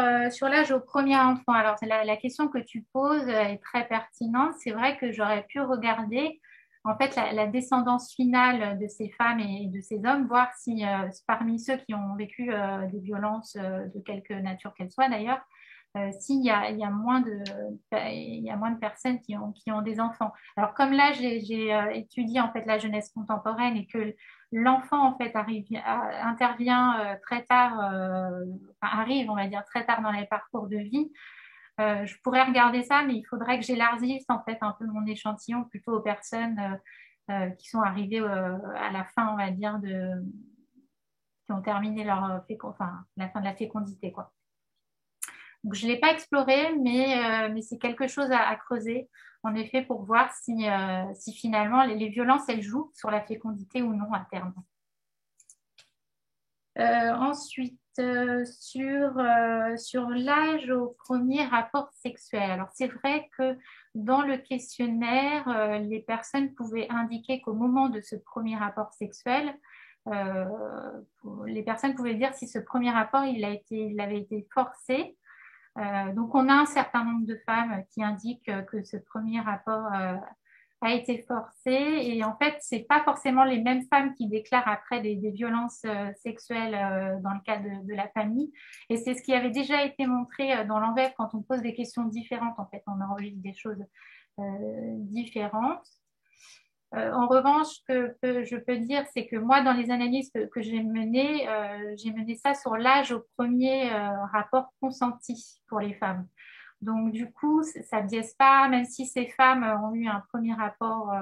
l'âge au premier enfant, alors la question que tu poses est très pertinente. C'est vrai que j'aurais pu regarder en fait la descendance finale de ces femmes et de ces hommes, voir si parmi ceux qui ont vécu des violences de quelque nature qu'elles soient d'ailleurs, s'il y a moins de personnes qui ont des enfants. Alors comme là j'ai étudié en fait la jeunesse contemporaine et que l'enfant en fait intervient très tard, arrive on va dire très tard dans les parcours de vie. Je pourrais regarder ça, mais il faudrait que j'élargisse en fait un peu mon échantillon plutôt aux personnes qui sont arrivées à la fin, on va dire, qui ont terminé la fin de la fécondité, quoi. Donc, je ne l'ai pas exploré, mais c'est quelque chose à creuser, en effet, pour voir si finalement les violences, elles jouent sur la fécondité ou non à terme. Ensuite, sur l'âge au premier rapport sexuel. Alors, c'est vrai que dans le questionnaire, les personnes pouvaient indiquer qu'au moment de ce premier rapport sexuel, les personnes pouvaient dire si ce premier rapport, il avait été forcé. Donc, on a un certain nombre de femmes qui indiquent que ce premier rapport a été forcé. Et en fait, c'est pas forcément les mêmes femmes qui déclarent après des violences sexuelles dans le cas de la famille. Et c'est ce qui avait déjà été montré dans l'enquête quand on pose des questions différentes. En fait, on enregistre des choses différentes. En revanche, ce que je peux dire, c'est que moi, dans les analyses que j'ai mené ça sur l'âge au premier rapport consenti pour les femmes. Donc, du coup, ça ne biaise pas, même si ces femmes ont eu un premier rapport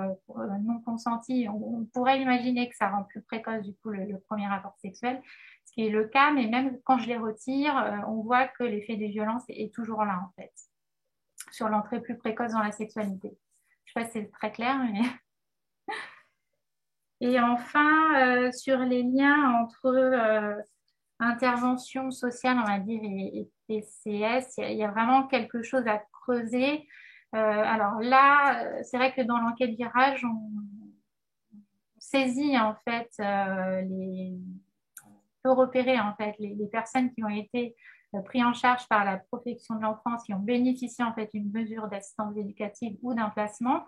non consenti, on pourrait imaginer que ça rend plus précoce, du coup, le premier rapport sexuel, ce qui est le cas, mais même quand je les retire, on voit que l'effet des violences est toujours là, en fait, sur l'entrée plus précoce dans la sexualité. Je ne sais pas si c'est très clair, mais... Et enfin, sur les liens entre intervention sociale, on va dire, et PCS, il y a vraiment quelque chose à creuser. Alors là, c'est vrai que dans l'enquête virage, on saisit en fait on peut repérer en fait les personnes qui ont été prises en charge par la protection de l'enfance, qui ont bénéficié en fait d'une mesure d'assistance éducative ou d'un placement.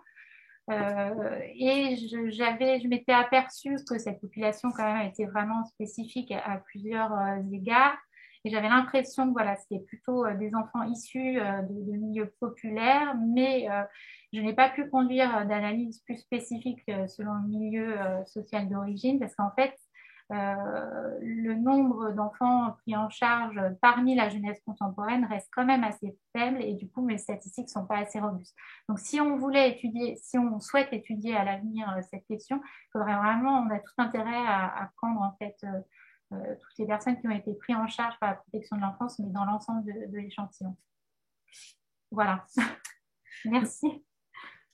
Et je m'étais aperçue que cette population quand même était vraiment spécifique à plusieurs égards. Et j'avais l'impression que voilà, c'était plutôt des enfants issus de milieux populaires, mais je n'ai pas pu conduire d'analyse plus spécifique selon le milieu social d'origine, parce qu'en fait, le nombre d'enfants pris en charge parmi la jeunesse contemporaine reste quand même assez faible et du coup mes statistiques ne sont pas assez robustes. Donc si on souhaite étudier à l'avenir cette question, on a tout intérêt à prendre en fait toutes les personnes qui ont été prises en charge par la protection de l'enfance, mais dans l'ensemble de l'échantillon. Voilà. Merci.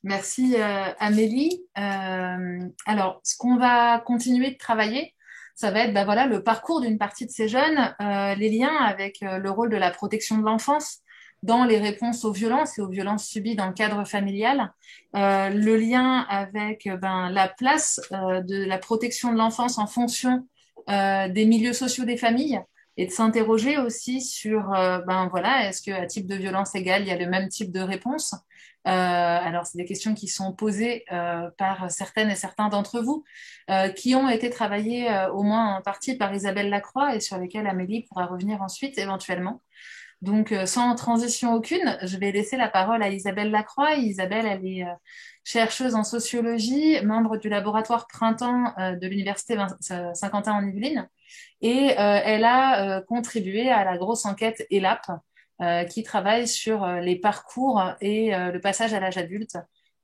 Merci Amélie. Alors, ce qu'on va continuer de travailler, ça va être le parcours d'une partie de ces jeunes, les liens avec le rôle de la protection de l'enfance dans les réponses aux violences et aux violences subies dans le cadre familial, le lien avec la place de la protection de l'enfance en fonction des milieux sociaux des familles et de s'interroger aussi sur est-ce qu'à type de violence égale, il y a le même type de réponse. Alors, c'est des questions qui sont posées par certaines et certains d'entre vous, qui ont été travaillées au moins en partie par Isabelle Lacroix et sur lesquelles Amélie pourra revenir ensuite éventuellement. Donc, sans transition aucune, je vais laisser la parole à Isabelle Lacroix. Isabelle, elle est chercheuse en sociologie, membre du laboratoire Printemps de l'Université Saint-Quentin en Yvelines, et elle a contribué à la grosse enquête ELAP, qui travaille sur les parcours et le passage à l'âge adulte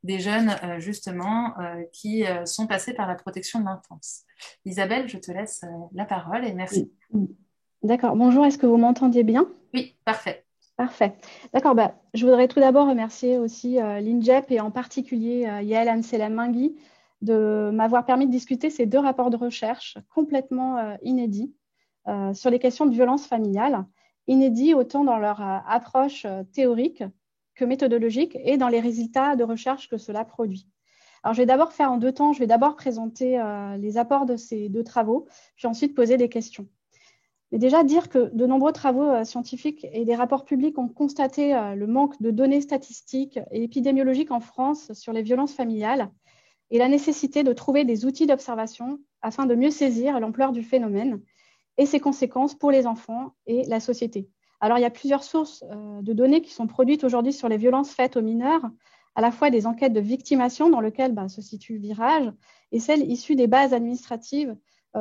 des jeunes, justement, qui sont passés par la protection de l'enfance. Isabelle, je te laisse la parole et merci. D'accord. Bonjour, est-ce que vous m'entendez bien? Oui, parfait. Parfait. D'accord. Je voudrais tout d'abord remercier aussi l'INJEP et en particulier Yael Amselem-Mingui de m'avoir permis de discuter ces 2 rapports de recherche complètement inédits sur les questions de violence familiale, inédits autant dans leur approche théorique que méthodologique et dans les résultats de recherche que cela produit. Alors, je vais d'abord faire en 2 temps. Je vais d'abord présenter les apports de ces 2 travaux, puis ensuite poser des questions. Mais déjà, dire que de nombreux travaux scientifiques et des rapports publics ont constaté le manque de données statistiques et épidémiologiques en France sur les violences familiales et la nécessité de trouver des outils d'observation afin de mieux saisir l'ampleur du phénomène et ses conséquences pour les enfants et la société. Alors, il y a plusieurs sources de données qui sont produites aujourd'hui sur les violences faites aux mineurs, à la fois des enquêtes de victimation dans lesquelles se situe Virage et celles issues des bases administratives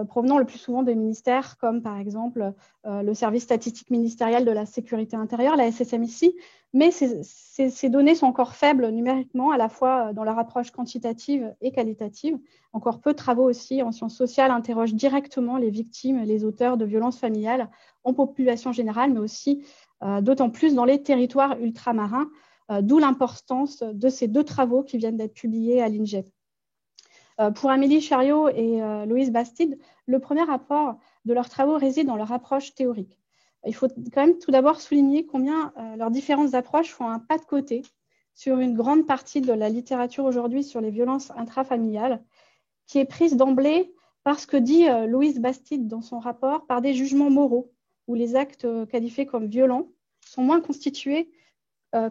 provenant le plus souvent des ministères, comme par exemple le service statistique ministériel de la sécurité intérieure, la SSMIC. Mais ces données sont encore faibles numériquement, à la fois dans leur approche quantitative et qualitative. Encore peu de travaux aussi en sciences sociales interrogent directement les victimes et les auteurs de violences familiales en population générale, mais aussi d'autant plus dans les territoires ultramarins, d'où l'importance de ces 2 travaux qui viennent d'être publiés à l'INJEP. Pour Amélie Chariot et Louise Bastide, le premier rapport de leurs travaux réside dans leur approche théorique. Il faut quand même tout d'abord souligner combien leurs différentes approches font un pas de côté sur une grande partie de la littérature aujourd'hui sur les violences intrafamiliales, qui est prise d'emblée par ce que dit Louise Bastide dans son rapport, par des jugements moraux, où les actes qualifiés comme violents sont moins constitués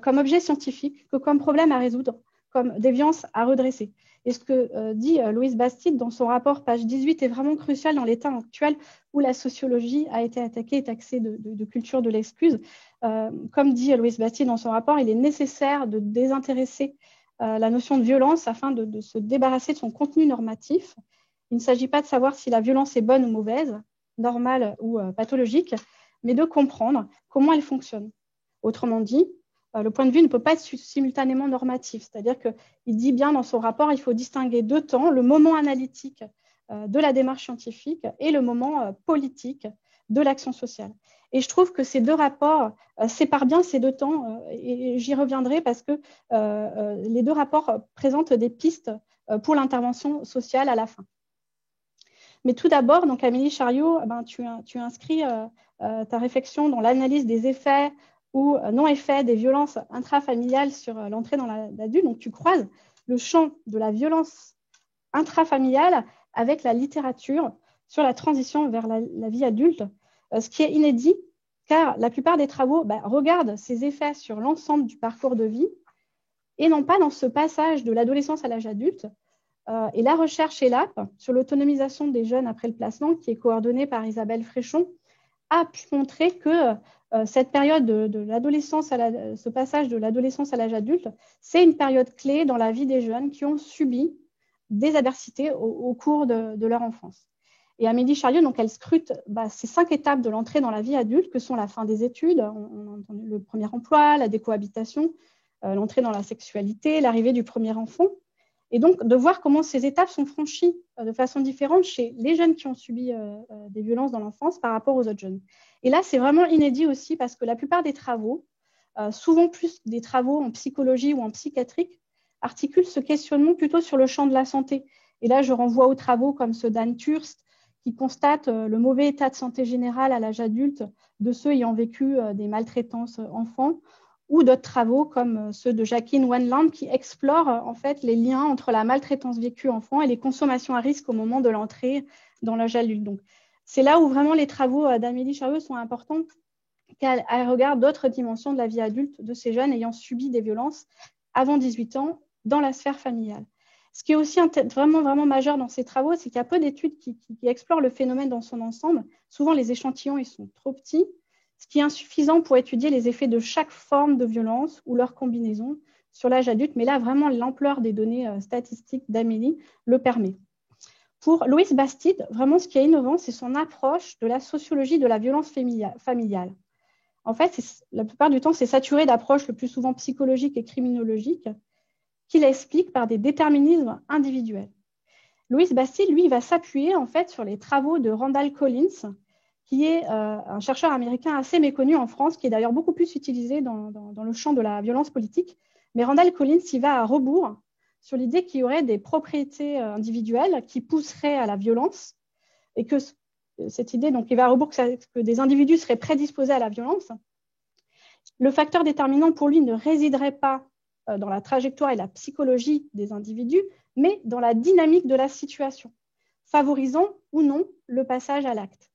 comme objet scientifique que comme problème à résoudre, comme déviance à redresser. Et ce que dit Louise Bastide dans son rapport, page 18, est vraiment crucial dans l'état actuel où la sociologie a été attaquée et taxée de culture de l'excuse. Comme dit Louise Bastide dans son rapport, il est nécessaire de désintéresser la notion de violence afin de se débarrasser de son contenu normatif. Il ne s'agit pas de savoir si la violence est bonne ou mauvaise, normale ou pathologique, mais de comprendre comment elle fonctionne. Autrement dit, le point de vue ne peut pas être simultanément normatif. C'est-à-dire qu'il dit bien dans son rapport, il faut distinguer deux temps, le moment analytique de la démarche scientifique et le moment politique de l'action sociale. Et je trouve que ces deux rapports séparent bien ces deux temps, et j'y reviendrai parce que les deux rapports présentent des pistes pour l'intervention sociale à la fin. Mais tout d'abord, donc Amélie Chariot, tu inscris ta réflexion dans l'analyse des effets ou non-effets des violences intrafamiliales sur l'entrée dans l'adulte. Donc tu croises le champ de la violence intrafamiliale avec la littérature sur la transition vers la vie adulte, ce qui est inédit, car la plupart des travaux regardent ces effets sur l'ensemble du parcours de vie et non pas dans ce passage de l'adolescence à l'âge adulte. Et la recherche ELAP sur l'autonomisation des jeunes après le placement, qui est coordonnée par Isabelle Fréchon, a pu montrer que cette période de l'adolescence, ce passage de l'adolescence à l'âge adulte, c'est une période clé dans la vie des jeunes qui ont subi des adversités au cours de leur enfance. Et Amélie Chariot, donc, elle scrute ces 5 étapes de l'entrée dans la vie adulte, que sont la fin des études, on a entendu le premier emploi, la décohabitation, l'entrée dans la sexualité, l'arrivée du premier enfant. Et donc, de voir comment ces étapes sont franchies de façon différente chez les jeunes qui ont subi des violences dans l'enfance par rapport aux autres jeunes. Et là, c'est vraiment inédit aussi parce que la plupart des travaux, souvent plus des travaux en psychologie ou en psychiatrie, articulent ce questionnement plutôt sur le champ de la santé. Et là, je renvoie aux travaux comme ceux d'Anne Turst, qui constate le mauvais état de santé général à l'âge adulte de ceux ayant vécu des maltraitances enfants, ou d'autres travaux comme ceux de Jacqueline Wanland qui explorent en fait les liens entre la maltraitance vécue enfant et les consommations à risque au moment de l'entrée dans l'âge adulte. Donc, c'est là où vraiment les travaux d'Amélie Chariot sont importants, qu'elle regarde d'autres dimensions de la vie adulte de ces jeunes ayant subi des violences avant 18 ans dans la sphère familiale. Ce qui est aussi vraiment majeur dans ces travaux, c'est qu'il y a peu d'études qui explorent le phénomène dans son ensemble. Souvent, les échantillons ils sont trop petits, ce qui est insuffisant pour étudier les effets de chaque forme de violence ou leur combinaison sur l'âge adulte. Mais là, vraiment, l'ampleur des données statistiques d'Amélie le permet. Pour Louise Bastide, vraiment, ce qui est innovant, c'est son approche de la sociologie de la violence familiale. En fait, la plupart du temps, c'est saturé d'approches le plus souvent psychologiques et criminologiques qu'il explique par des déterminismes individuels. Louise Bastide, lui, va s'appuyer en fait sur les travaux de Randall Collins, qui est un chercheur américain assez méconnu en France, qui est d'ailleurs beaucoup plus utilisé dans le champ de la violence politique. Mais Randall Collins, il va à rebours sur l'idée qu'il y aurait des propriétés individuelles qui pousseraient à la violence, et que cette idée, donc il va à rebours que des individus seraient prédisposés à la violence. Le facteur déterminant pour lui ne résiderait pas dans la trajectoire et la psychologie des individus, mais dans la dynamique de la situation, favorisant ou non le passage à l'acte.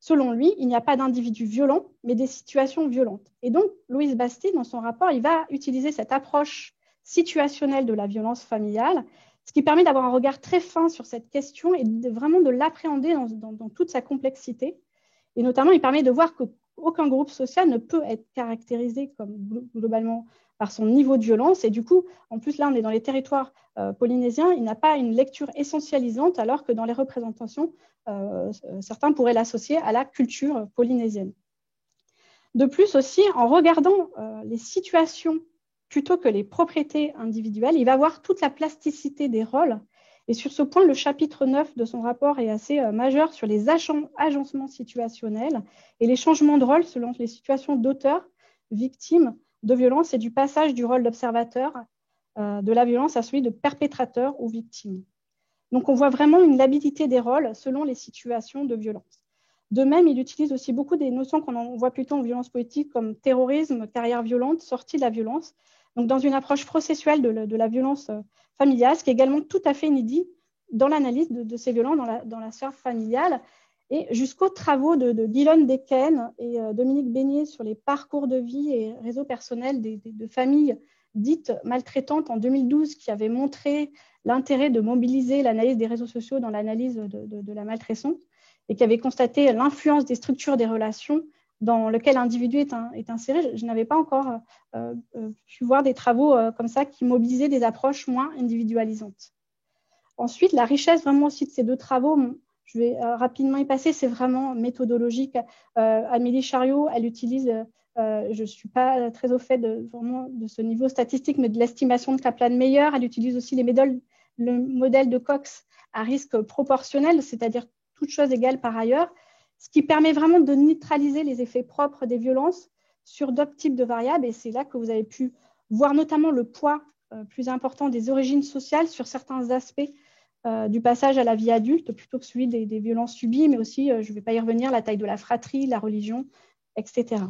Selon lui, il n'y a pas d'individus violents, mais des situations violentes. Et donc, Louise Bastide, dans son rapport, il va utiliser cette approche situationnelle de la violence familiale, ce qui permet d'avoir un regard très fin sur cette question et vraiment de l'appréhender dans toute sa complexité. Et notamment, il permet de voir qu'aucun groupe social ne peut être caractérisé comme globalement par son niveau de violence. Et du coup, en plus, là, on est dans les territoires polynésiens, il n'a pas une lecture essentialisante, alors que dans les représentations, certains pourraient l'associer à la culture polynésienne. De plus aussi, en regardant les situations plutôt que les propriétés individuelles, il va voir toute la plasticité des rôles. Et sur ce point, le chapitre 9 de son rapport est assez majeur sur les agencements situationnels et les changements de rôle selon les situations d'auteur, victime de violence et du passage du rôle d'observateur de la violence à celui de perpétrateur ou victime. Donc, on voit vraiment une labilité des rôles selon les situations de violence. De même, il utilise aussi beaucoup des notions qu'on voit plutôt en violence politique comme terrorisme, carrière violente, sortie de la violence. Donc, dans une approche processuelle de la violence familiale, ce qui est également tout à fait inédit dans l'analyse de ces violences dans la sphère familiale, et jusqu'aux travaux de Guylaine Desquesnes et Dominique Beignet sur les parcours de vie et réseaux personnels de familles dites maltraitantes en 2012, qui avaient montré l'intérêt de mobiliser l'analyse des réseaux sociaux dans l'analyse de la maltraitance et qui avaient constaté l'influence des structures des relations dans lesquelles l'individu est inséré. Je n'avais pas encore pu voir des travaux comme ça qui mobilisaient des approches moins individualisantes. Ensuite, la richesse vraiment aussi de ces deux travaux, je vais rapidement y passer, c'est vraiment méthodologique. Amélie Chariot, elle utilise Je ne suis pas très au fait vraiment de ce niveau statistique, mais de l'estimation de Kaplan-Meier. Elle utilise aussi le modèle de Cox à risque proportionnel, c'est-à-dire toutes choses égales par ailleurs, ce qui permet vraiment de neutraliser les effets propres des violences sur d'autres types de variables. Et c'est là que vous avez pu voir notamment le poids plus important des origines sociales sur certains aspects du passage à la vie adulte, plutôt que celui des violences subies, mais aussi, je ne vais pas y revenir, la taille de la fratrie, la religion, etc.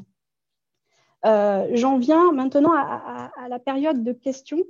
J'en viens maintenant à la période de questions.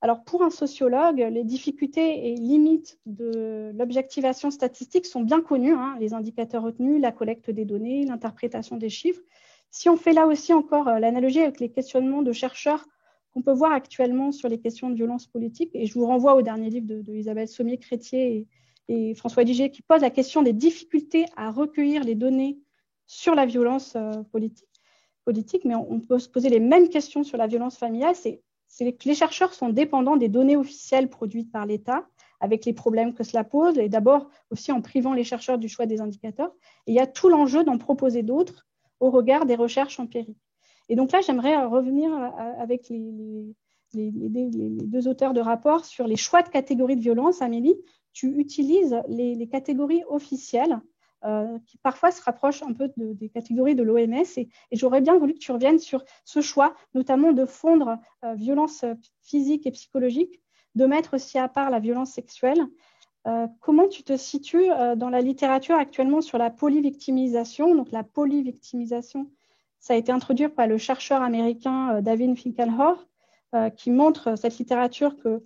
Alors, pour un sociologue, les difficultés et limites de l'objectivation statistique sont bien connues, hein, les indicateurs retenus, la collecte des données, l'interprétation des chiffres. Si on fait là aussi encore l'analogie avec les questionnements de chercheurs qu'on peut voir actuellement sur les questions de violence politique, et je vous renvoie au dernier livre de Isabelle Sommier-Chrétier et François Diger, qui pose la question des difficultés à recueillir les données sur la violence politique, mais on peut se poser les mêmes questions sur la violence familiale. C'est que les chercheurs sont dépendants des données officielles produites par l'État, avec les problèmes que cela pose, et d'abord aussi en privant les chercheurs du choix des indicateurs. Et il y a tout l'enjeu d'en proposer d'autres au regard des recherches empiriques. Et donc là, j'aimerais revenir avec les deux auteurs de rapport sur les choix de catégories de violence. Amélie, tu utilises les catégories officielles qui parfois se rapprochent un peu des catégories de l'OMS. Et j'aurais bien voulu que tu reviennes sur ce choix, notamment de fondre violence physique et psychologique, de mettre aussi à part la violence sexuelle. Comment tu te situes dans la littérature actuellement sur la polyvictimisation? Donc la polyvictimisation, ça a été introduit par le chercheur américain David Finkelhor, qui montre cette littérature que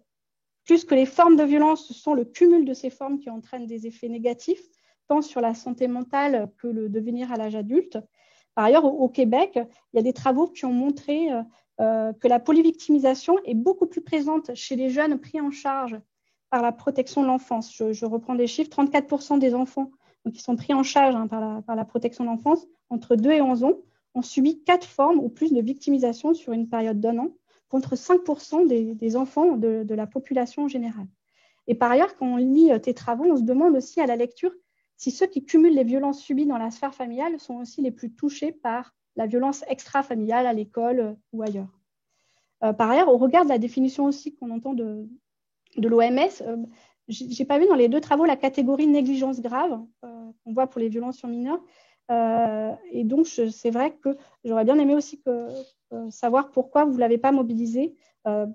plus que les formes de violence, ce sont le cumul de ces formes qui entraînent des effets négatifs, tant sur la santé mentale que le devenir à l'âge adulte. Par ailleurs, au Québec, il y a des travaux qui ont montré que la polyvictimisation est beaucoup plus présente chez les jeunes pris en charge par la protection de l'enfance. Je reprends des chiffres, 34% des enfants qui sont pris en charge par la protection de l'enfance entre 2 et 11 ans ont subi 4 formes ou plus de victimisation sur une période d'1 an, contre 5% des enfants de la population générale. Et par ailleurs, quand on lit tes travaux, on se demande aussi à la lecture si ceux qui cumulent les violences subies dans la sphère familiale sont aussi les plus touchés par la violence extra-familiale à l'école ou ailleurs. Par ailleurs, au regard de la définition aussi qu'on entend de l'OMS, je n'ai pas vu dans les deux travaux la catégorie négligence grave qu'on voit pour les violences sur mineurs. Et donc, c'est vrai que j'aurais bien aimé aussi savoir pourquoi vous ne l'avez pas mobilisé.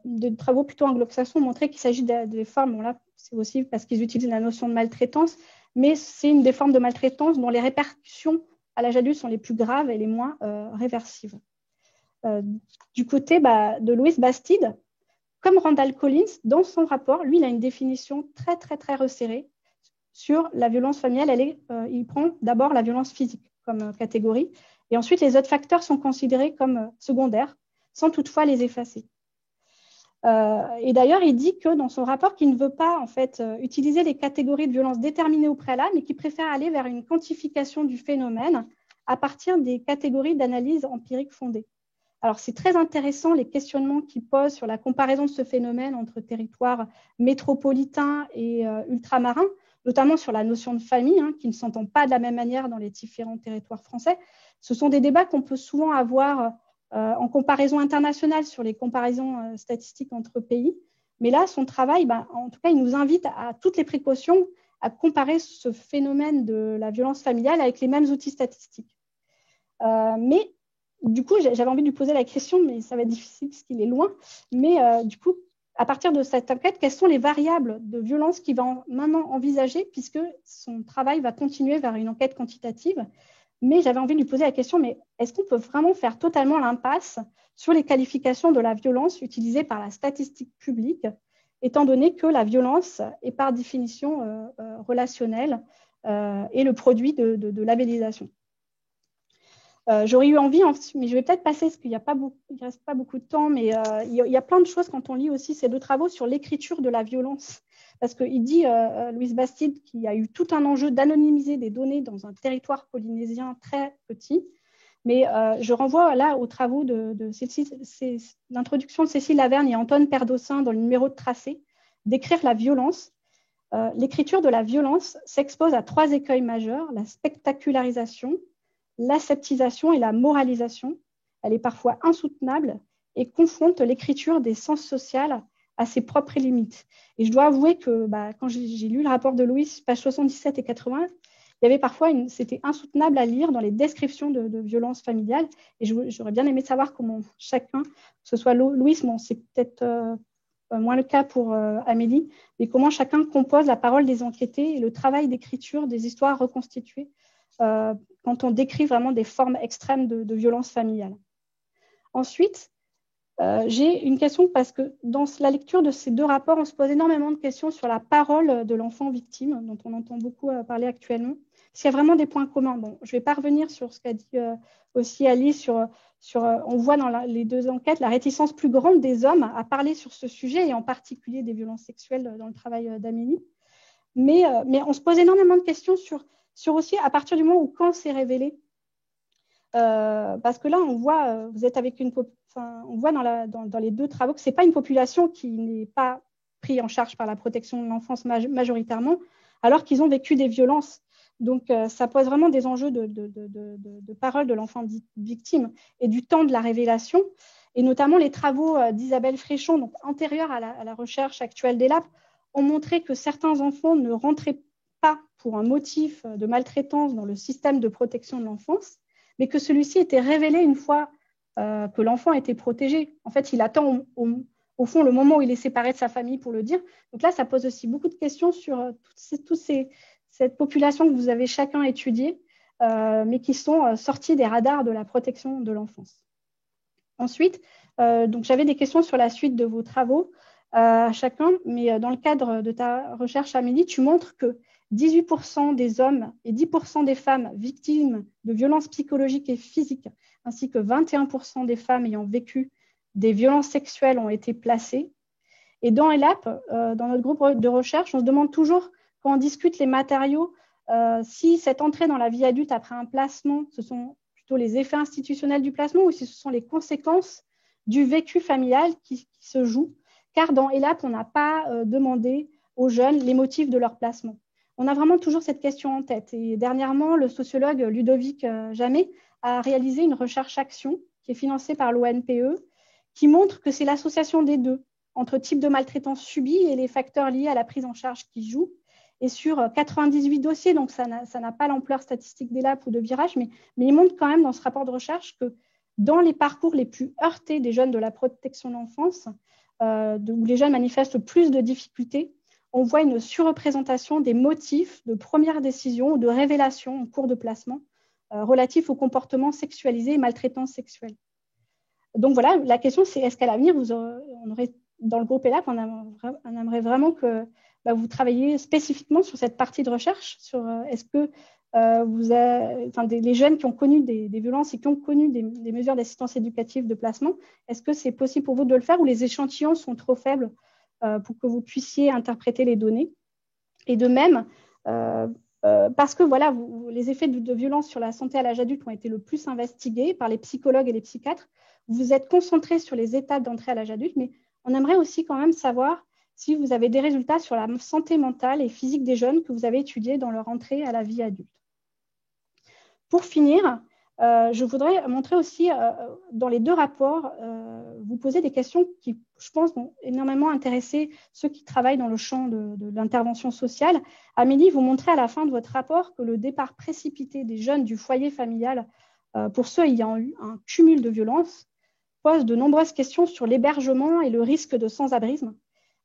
Des travaux plutôt anglo-saxons montraient qu'il s'agit des formes. Bon, là, c'est aussi parce qu'ils utilisent la notion de maltraitance, mais c'est une des formes de maltraitance dont les répercussions à l'âge adulte sont les plus graves et les moins réversives. Du côté de Louise Bastide, comme Randall Collins, dans son rapport, lui, il a une définition très, très, très resserrée sur la violence familiale. Il prend d'abord la violence physique comme catégorie, et ensuite les autres facteurs sont considérés comme secondaires, sans toutefois les effacer. Et d'ailleurs, il dit que dans son rapport, qu'il ne veut pas en fait utiliser les catégories de violence déterminées au préalable, mais qu'il préfère aller vers une quantification du phénomène à partir des catégories d'analyse empirique fondées. Alors, c'est très intéressant les questionnements qu'il pose sur la comparaison de ce phénomène entre territoires métropolitains et ultramarins, notamment sur la notion de famille, qui ne s'entend pas de la même manière dans les différents territoires français. Ce sont des débats qu'on peut souvent avoir en comparaison internationale sur les comparaisons statistiques entre pays. Mais là, son travail, en tout cas, il nous invite à toutes les précautions à comparer ce phénomène de la violence familiale avec les mêmes outils statistiques. Mais du coup, j'avais envie de lui poser la question, mais ça va être difficile parce qu'il est loin. Mais du coup, à partir de cette enquête, quelles sont les variables de violence qu'il va maintenant envisager, puisque son travail va continuer vers une enquête quantitative. Mais j'avais envie de lui poser la question, mais est-ce qu'on peut vraiment faire totalement l'impasse sur les qualifications de la violence utilisées par la statistique publique, étant donné que la violence est par définition relationnelle et le produit de labellisation. J'aurais eu envie, mais je vais peut-être passer parce qu'il n'y reste pas beaucoup de temps, mais il y a plein de choses quand on lit aussi ces deux travaux sur l'écriture de la violence. Parce qu'il dit, Louise Bastide, qu'il y a eu tout un enjeu d'anonymiser des données dans un territoire polynésien très petit. Mais je renvoie là aux travaux de l'introduction de Cécile Lavergne et Antoine Perdossin dans le numéro de Tracé, d'écrire la violence. L'écriture de la violence s'expose à 3 écueils majeurs, la spectacularisation, l'aseptisation et la moralisation. elle est parfois insoutenable et confronte l'écriture des sens sociaux à ses propres limites. Et je dois avouer que quand j'ai lu le rapport de Louis, pages 77 et 80, il y avait parfois, c'était insoutenable à lire dans les descriptions de violences familiales. Et j'aurais bien aimé savoir comment chacun, que ce soit Louis, bon, c'est peut-être moins le cas pour Amélie, mais comment chacun compose la parole des enquêtés et le travail d'écriture des histoires reconstituées quand on décrit vraiment des formes extrêmes de violences familiales. Ensuite, j'ai une question parce que dans la lecture de ces deux rapports, on se pose énormément de questions sur la parole de l'enfant victime, dont on entend beaucoup parler actuellement. S'il y a vraiment des points communs. Bon, je ne vais pas revenir sur ce qu'a dit aussi Alice, on voit dans les deux enquêtes la réticence plus grande des hommes à parler sur ce sujet, et en particulier des violences sexuelles dans le travail d'Amélie. Mais on se pose énormément de questions sur aussi à partir du moment où quand c'est révélé. Parce que là, on voit, vous êtes avec on voit dans les deux travaux que ce n'est pas une population qui n'est pas prise en charge par la protection de l'enfance majoritairement, alors qu'ils ont vécu des violences. Donc, ça pose vraiment des enjeux de parole de l'enfant victime et du temps de la révélation, et notamment les travaux d'Isabelle Fréchon, donc antérieurs à la recherche actuelle d'ELAP, ont montré que certains enfants ne rentraient pas pour un motif de maltraitance dans le système de protection de l'enfance, mais que celui-ci était révélé une fois que l'enfant était protégé. En fait, il attend au fond le moment où il est séparé de sa famille pour le dire. Donc là, ça pose aussi beaucoup de questions sur cette population que vous avez chacun étudiée, mais qui sont sortis des radars de la protection de l'enfance. Ensuite, donc j'avais des questions sur la suite de vos travaux à chacun, mais dans le cadre de ta recherche, Amélie, tu montres que 18% des hommes et 10% des femmes victimes de violences psychologiques et physiques, ainsi que 21% des femmes ayant vécu des violences sexuelles ont été placées. Et dans ELAP, dans notre groupe de recherche, on se demande toujours, quand on discute les matériaux, si cette entrée dans la vie adulte après un placement, ce sont plutôt les effets institutionnels du placement ou si ce sont les conséquences du vécu familial qui se jouent. Car dans ELAP, on n'a pas demandé aux jeunes les motifs de leur placement. On a vraiment toujours cette question en tête. Et dernièrement, le sociologue Ludovic Jamet a réalisé une recherche-action qui est financée par l'ONPE, qui montre que c'est l'association des deux, entre type de maltraitance subie et les facteurs liés à la prise en charge qui jouent. Et sur 98 dossiers, donc ça n'a pas l'ampleur statistique d'ELAP ou de Virage, mais il montre quand même dans ce rapport de recherche que dans les parcours les plus heurtés des jeunes de la protection de l'enfance, où les jeunes manifestent plus de difficultés, on voit une surreprésentation des motifs de première décision ou de révélation en cours de placement relatifs au comportement sexualisé et maltraitance sexuelle. Donc voilà, la question c'est est-ce qu'à l'avenir, on aurait, dans le groupe ELAP, on aimerait vraiment que vous travailliez spécifiquement sur cette partie de recherche, sur est-ce que les jeunes qui ont connu des violences et qui ont connu des mesures d'assistance éducative de placement, est-ce que c'est possible pour vous de le faire ou les échantillons sont trop faibles pour que vous puissiez interpréter les données? Et de même, parce que voilà, les effets de violence sur la santé à l'âge adulte ont été le plus investigués par les psychologues et les psychiatres. Vous êtes concentrés sur les étapes d'entrée à l'âge adulte, mais on aimerait aussi quand même savoir si vous avez des résultats sur la santé mentale et physique des jeunes que vous avez étudiés dans leur entrée à la vie adulte. Pour finir, je voudrais montrer aussi, dans les deux rapports, vous poser des questions qui, je pense, vont énormément intéresser ceux qui travaillent dans le champ de l'intervention sociale. Amélie, vous montrez à la fin de votre rapport que le départ précipité des jeunes du foyer familial, pour ceux ayant eu un cumul de violences, pose de nombreuses questions sur l'hébergement et le risque de sans-abrisme.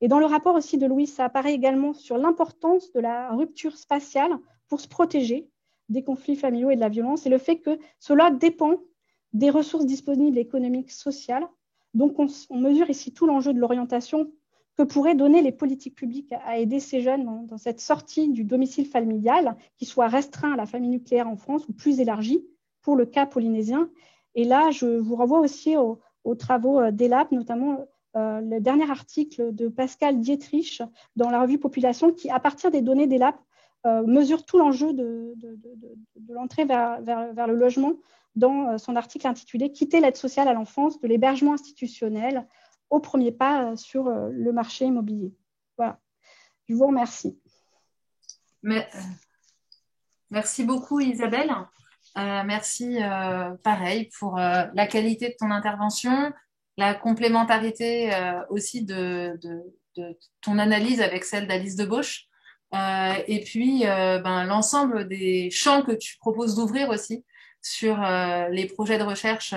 Et dans le rapport aussi de Louis, ça apparaît également sur l'importance de la rupture spatiale pour se protéger des conflits familiaux et de la violence, et le fait que cela dépend des ressources disponibles économiques, sociales. Donc, on mesure ici tout l'enjeu de l'orientation que pourraient donner les politiques publiques à aider ces jeunes dans cette sortie du domicile familial, qui soit restreint à la famille nucléaire en France ou plus élargi pour le cas polynésien. Et là, je vous renvoie aussi aux travaux d'ELAP, notamment le dernier article de Pascal Dietrich dans la revue Population, qui, à partir des données d'ELAP, mesure tout l'enjeu de l'entrée vers le logement dans son article intitulé « Quitter l'aide sociale à l'enfance, de l'hébergement institutionnel au premier pas sur le marché immobilier ». Voilà, je vous remercie. Merci beaucoup Isabelle. Merci, pareil, pour la qualité de ton intervention, la complémentarité aussi de ton analyse avec celle d'Alice Debauche, et puis l'ensemble des champs que tu proposes d'ouvrir aussi sur les projets de recherche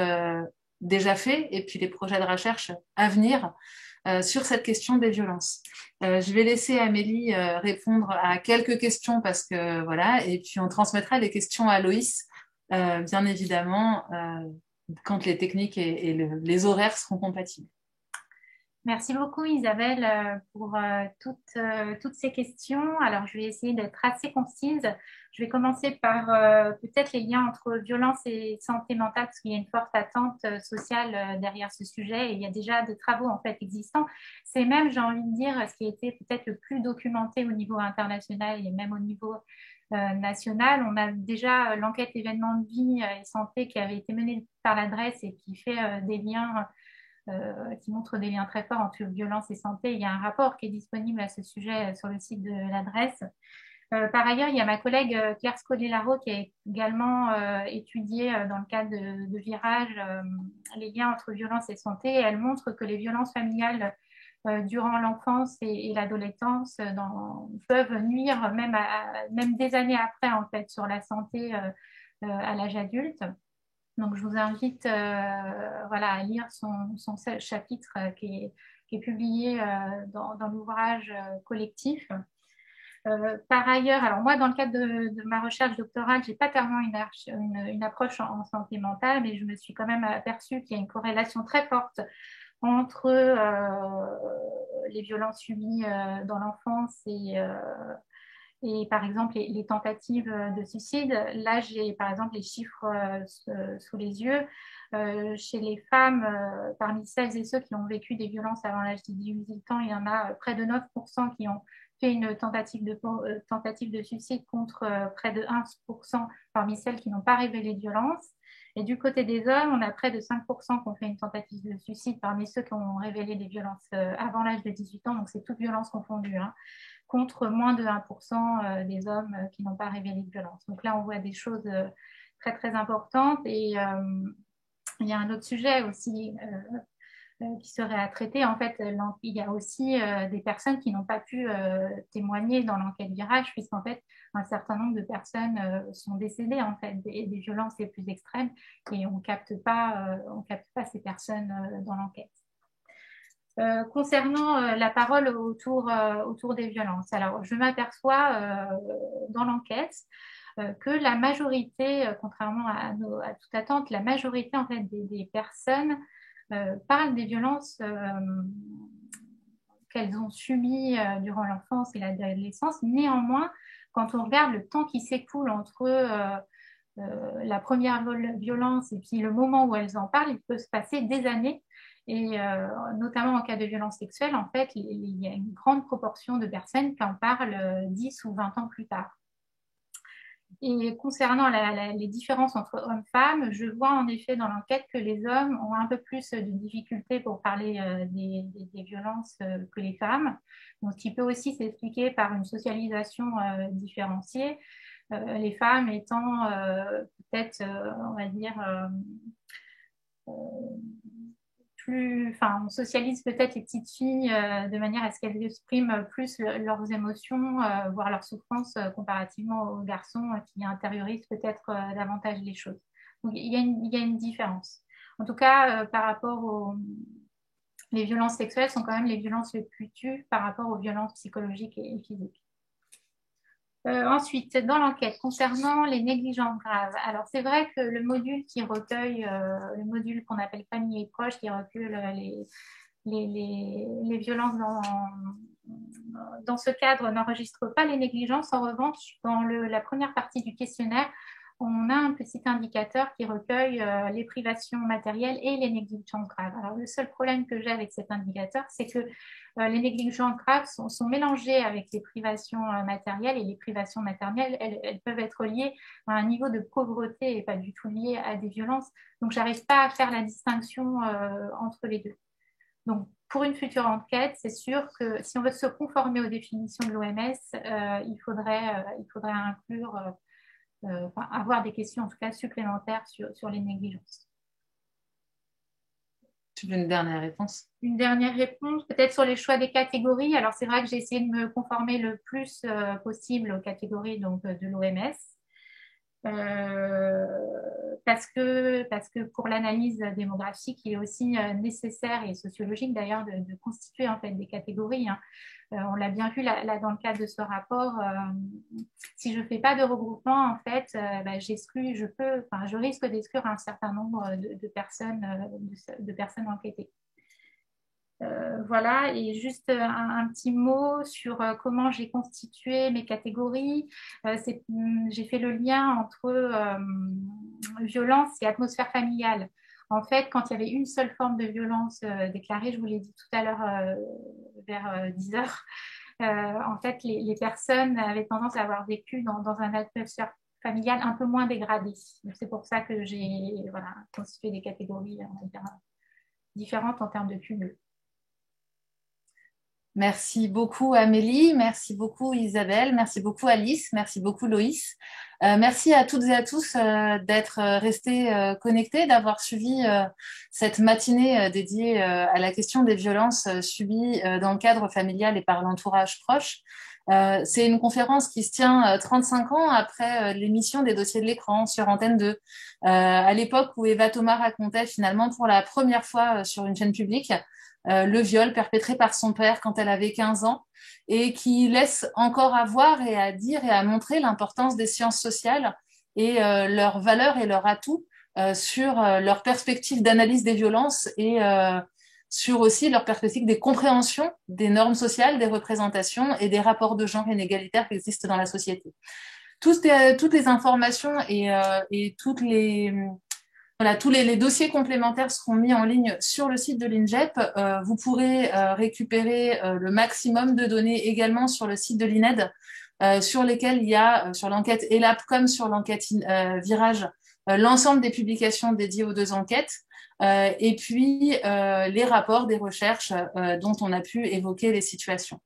déjà faits et puis les projets de recherche à venir sur cette question des violences. Je vais laisser Amélie répondre à quelques questions parce que voilà, et puis on transmettra les questions à Loïs bien évidemment, quand les techniques et les horaires seront compatibles. Merci beaucoup Isabelle pour toutes ces questions. Alors je vais essayer d'être assez concise. Je vais commencer par peut-être les liens entre violence et santé mentale parce qu'il y a une forte attente sociale derrière ce sujet et il y a déjà des travaux en fait existants. C'est même, j'ai envie de dire, ce qui a été peut-être le plus documenté au niveau international et même au niveau national. On a déjà l'enquête événements de vie et santé qui avait été menée par l'adresse et qui fait des liens qui montre des liens très forts entre violence et santé. Il y a un rapport qui est disponible à ce sujet sur le site de l'adresse. Par ailleurs, il y a ma collègue Claire Scolellaro qui a également étudié dans le cadre de Virage les liens entre violence et santé. Elle montre que les violences familiales durant l'enfance et l'adolescence peuvent nuire même des années après en fait sur la santé à l'âge adulte. Donc, je vous invite à lire son chapitre qui est publié dans l'ouvrage collectif. Par ailleurs, alors moi, dans le cadre de ma recherche doctorale, je n'ai pas tellement une approche en santé mentale, mais je me suis quand même aperçue qu'il y a une corrélation très forte entre les violences subies dans l'enfance et par exemple, les tentatives de suicide, là, j'ai par exemple les chiffres sous les yeux. Chez les femmes, parmi celles et ceux qui ont vécu des violences avant l'âge de 18 ans, il y en a près de 9% qui ont fait une tentative de suicide contre près de 1% parmi celles qui n'ont pas révélé de violence. Et du côté des hommes, on a près de 5% qui ont fait une tentative de suicide parmi ceux qui ont révélé des violences avant l'âge de 18 ans, donc c'est toute violence confondue, hein, contre moins de 1% des hommes qui n'ont pas révélé de violence. Donc là, on voit des choses très, très importantes. Et il y a un autre sujet aussi qui serait à traiter. En fait, il y a aussi des personnes qui n'ont pas pu témoigner dans l'enquête Virage, puisqu'en fait, un certain nombre de personnes sont décédées en fait des violences les plus extrêmes et on capte pas ces personnes dans l'enquête. Concernant la parole autour des violences, alors je m'aperçois dans l'enquête que la majorité, contrairement à toute attente, la majorité en fait des personnes parlent des violences qu'elles ont subies durant l'enfance et l'adolescence. Néanmoins, quand on regarde le temps qui s'écoule entre la première violence et puis le moment où elles en parlent, il peut se passer des années. Et notamment en cas de violence sexuelle, en fait, il y a une grande proportion de personnes qui en parlent 10 ou 20 ans plus tard. Et concernant les différences entre hommes-femmes, je vois en effet dans l'enquête que les hommes ont un peu plus de difficultés pour parler des violences que les femmes, donc, ce qui peut aussi s'expliquer par une socialisation différenciée. Les femmes étant peut-être, on va dire, on socialise peut-être les petites filles de manière à ce qu'elles expriment plus leurs émotions, voire leurs souffrances comparativement aux garçons qui intériorisent peut-être davantage les choses. Donc il y a une différence. En tout cas, par rapport les violences sexuelles sont quand même les violences les plus tues par rapport aux violences psychologiques et physiques. Ensuite, dans l'enquête concernant les négligences graves, alors c'est vrai que le module qui recueille, le module qu'on appelle famille et proche, qui recueille les violences dans ce cadre, n'enregistre pas les négligences. En revanche, dans la première partie du questionnaire, on a un petit indicateur qui recueille les privations matérielles et les négligences graves. Alors, le seul problème que j'ai avec cet indicateur, c'est que les négligences graves sont mélangées avec les privations matérielles et les privations matérielles, elles peuvent être liées à un niveau de pauvreté et pas du tout liées à des violences. Donc, j'arrive pas à faire la distinction entre les deux. Donc, pour une future enquête, c'est sûr que si on veut se conformer aux définitions de l'OMS, il faudrait inclure avoir des questions en tout cas supplémentaires sur les négligences. Tu veux une dernière réponse? Une dernière réponse, peut-être sur les choix des catégories. Alors, c'est vrai que j'ai essayé de me conformer le plus possible aux catégories donc, de l'OMS. Parce que pour l'analyse démographique, il est aussi nécessaire et sociologique d'ailleurs de constituer en fait des catégories. Hein. On l'a bien vu là, dans le cadre de ce rapport. Si je ne fais pas de regroupement, en fait, je risque d'exclure un certain nombre de personnes enquêtées. Voilà, et juste un petit mot sur comment j'ai constitué mes catégories. J'ai fait le lien entre violence et atmosphère familiale. En fait, quand il y avait une seule forme de violence déclarée, je vous l'ai dit tout à l'heure vers 10 heures, en fait, les personnes avaient tendance à avoir vécu dans un atmosphère familiale un peu moins dégradée. C'est pour ça que j'ai constitué des catégories on va dire, différentes en termes de cumul. Merci beaucoup Amélie, merci beaucoup Isabelle, merci beaucoup Alice, merci beaucoup Loïs. Merci à toutes et à tous d'être restés connectés, d'avoir suivi cette matinée dédiée à la question des violences subies dans le cadre familial et par l'entourage proche. C'est une conférence qui se tient 35 ans après l'émission des dossiers de l'écran sur Antenne 2, à l'époque où Eva Thomas racontait finalement pour la première fois sur une chaîne publique le viol perpétré par son père quand elle avait 15 ans et qui laisse encore à voir et à dire et à montrer l'importance des sciences sociales et leurs valeurs et leurs atouts sur leur perspective d'analyse des violences et sur aussi leur perspective des compréhensions des normes sociales, des représentations et des rapports de genre inégalitaires qui existent dans la société. Toutes les informations et toutes les... Voilà, tous les dossiers complémentaires seront mis en ligne sur le site de l'INJEP. Vous pourrez récupérer le maximum de données également sur le site de l'INED, sur lesquelles il y a, sur l'enquête ELAP comme sur l'enquête Virage, l'ensemble des publications dédiées aux deux enquêtes, et puis les rapports des recherches dont on a pu évoquer les situations.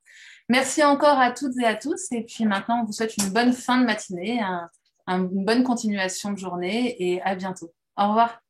Merci encore à toutes et à tous, et puis maintenant on vous souhaite une bonne fin de matinée, une bonne continuation de journée, et à bientôt. Au revoir.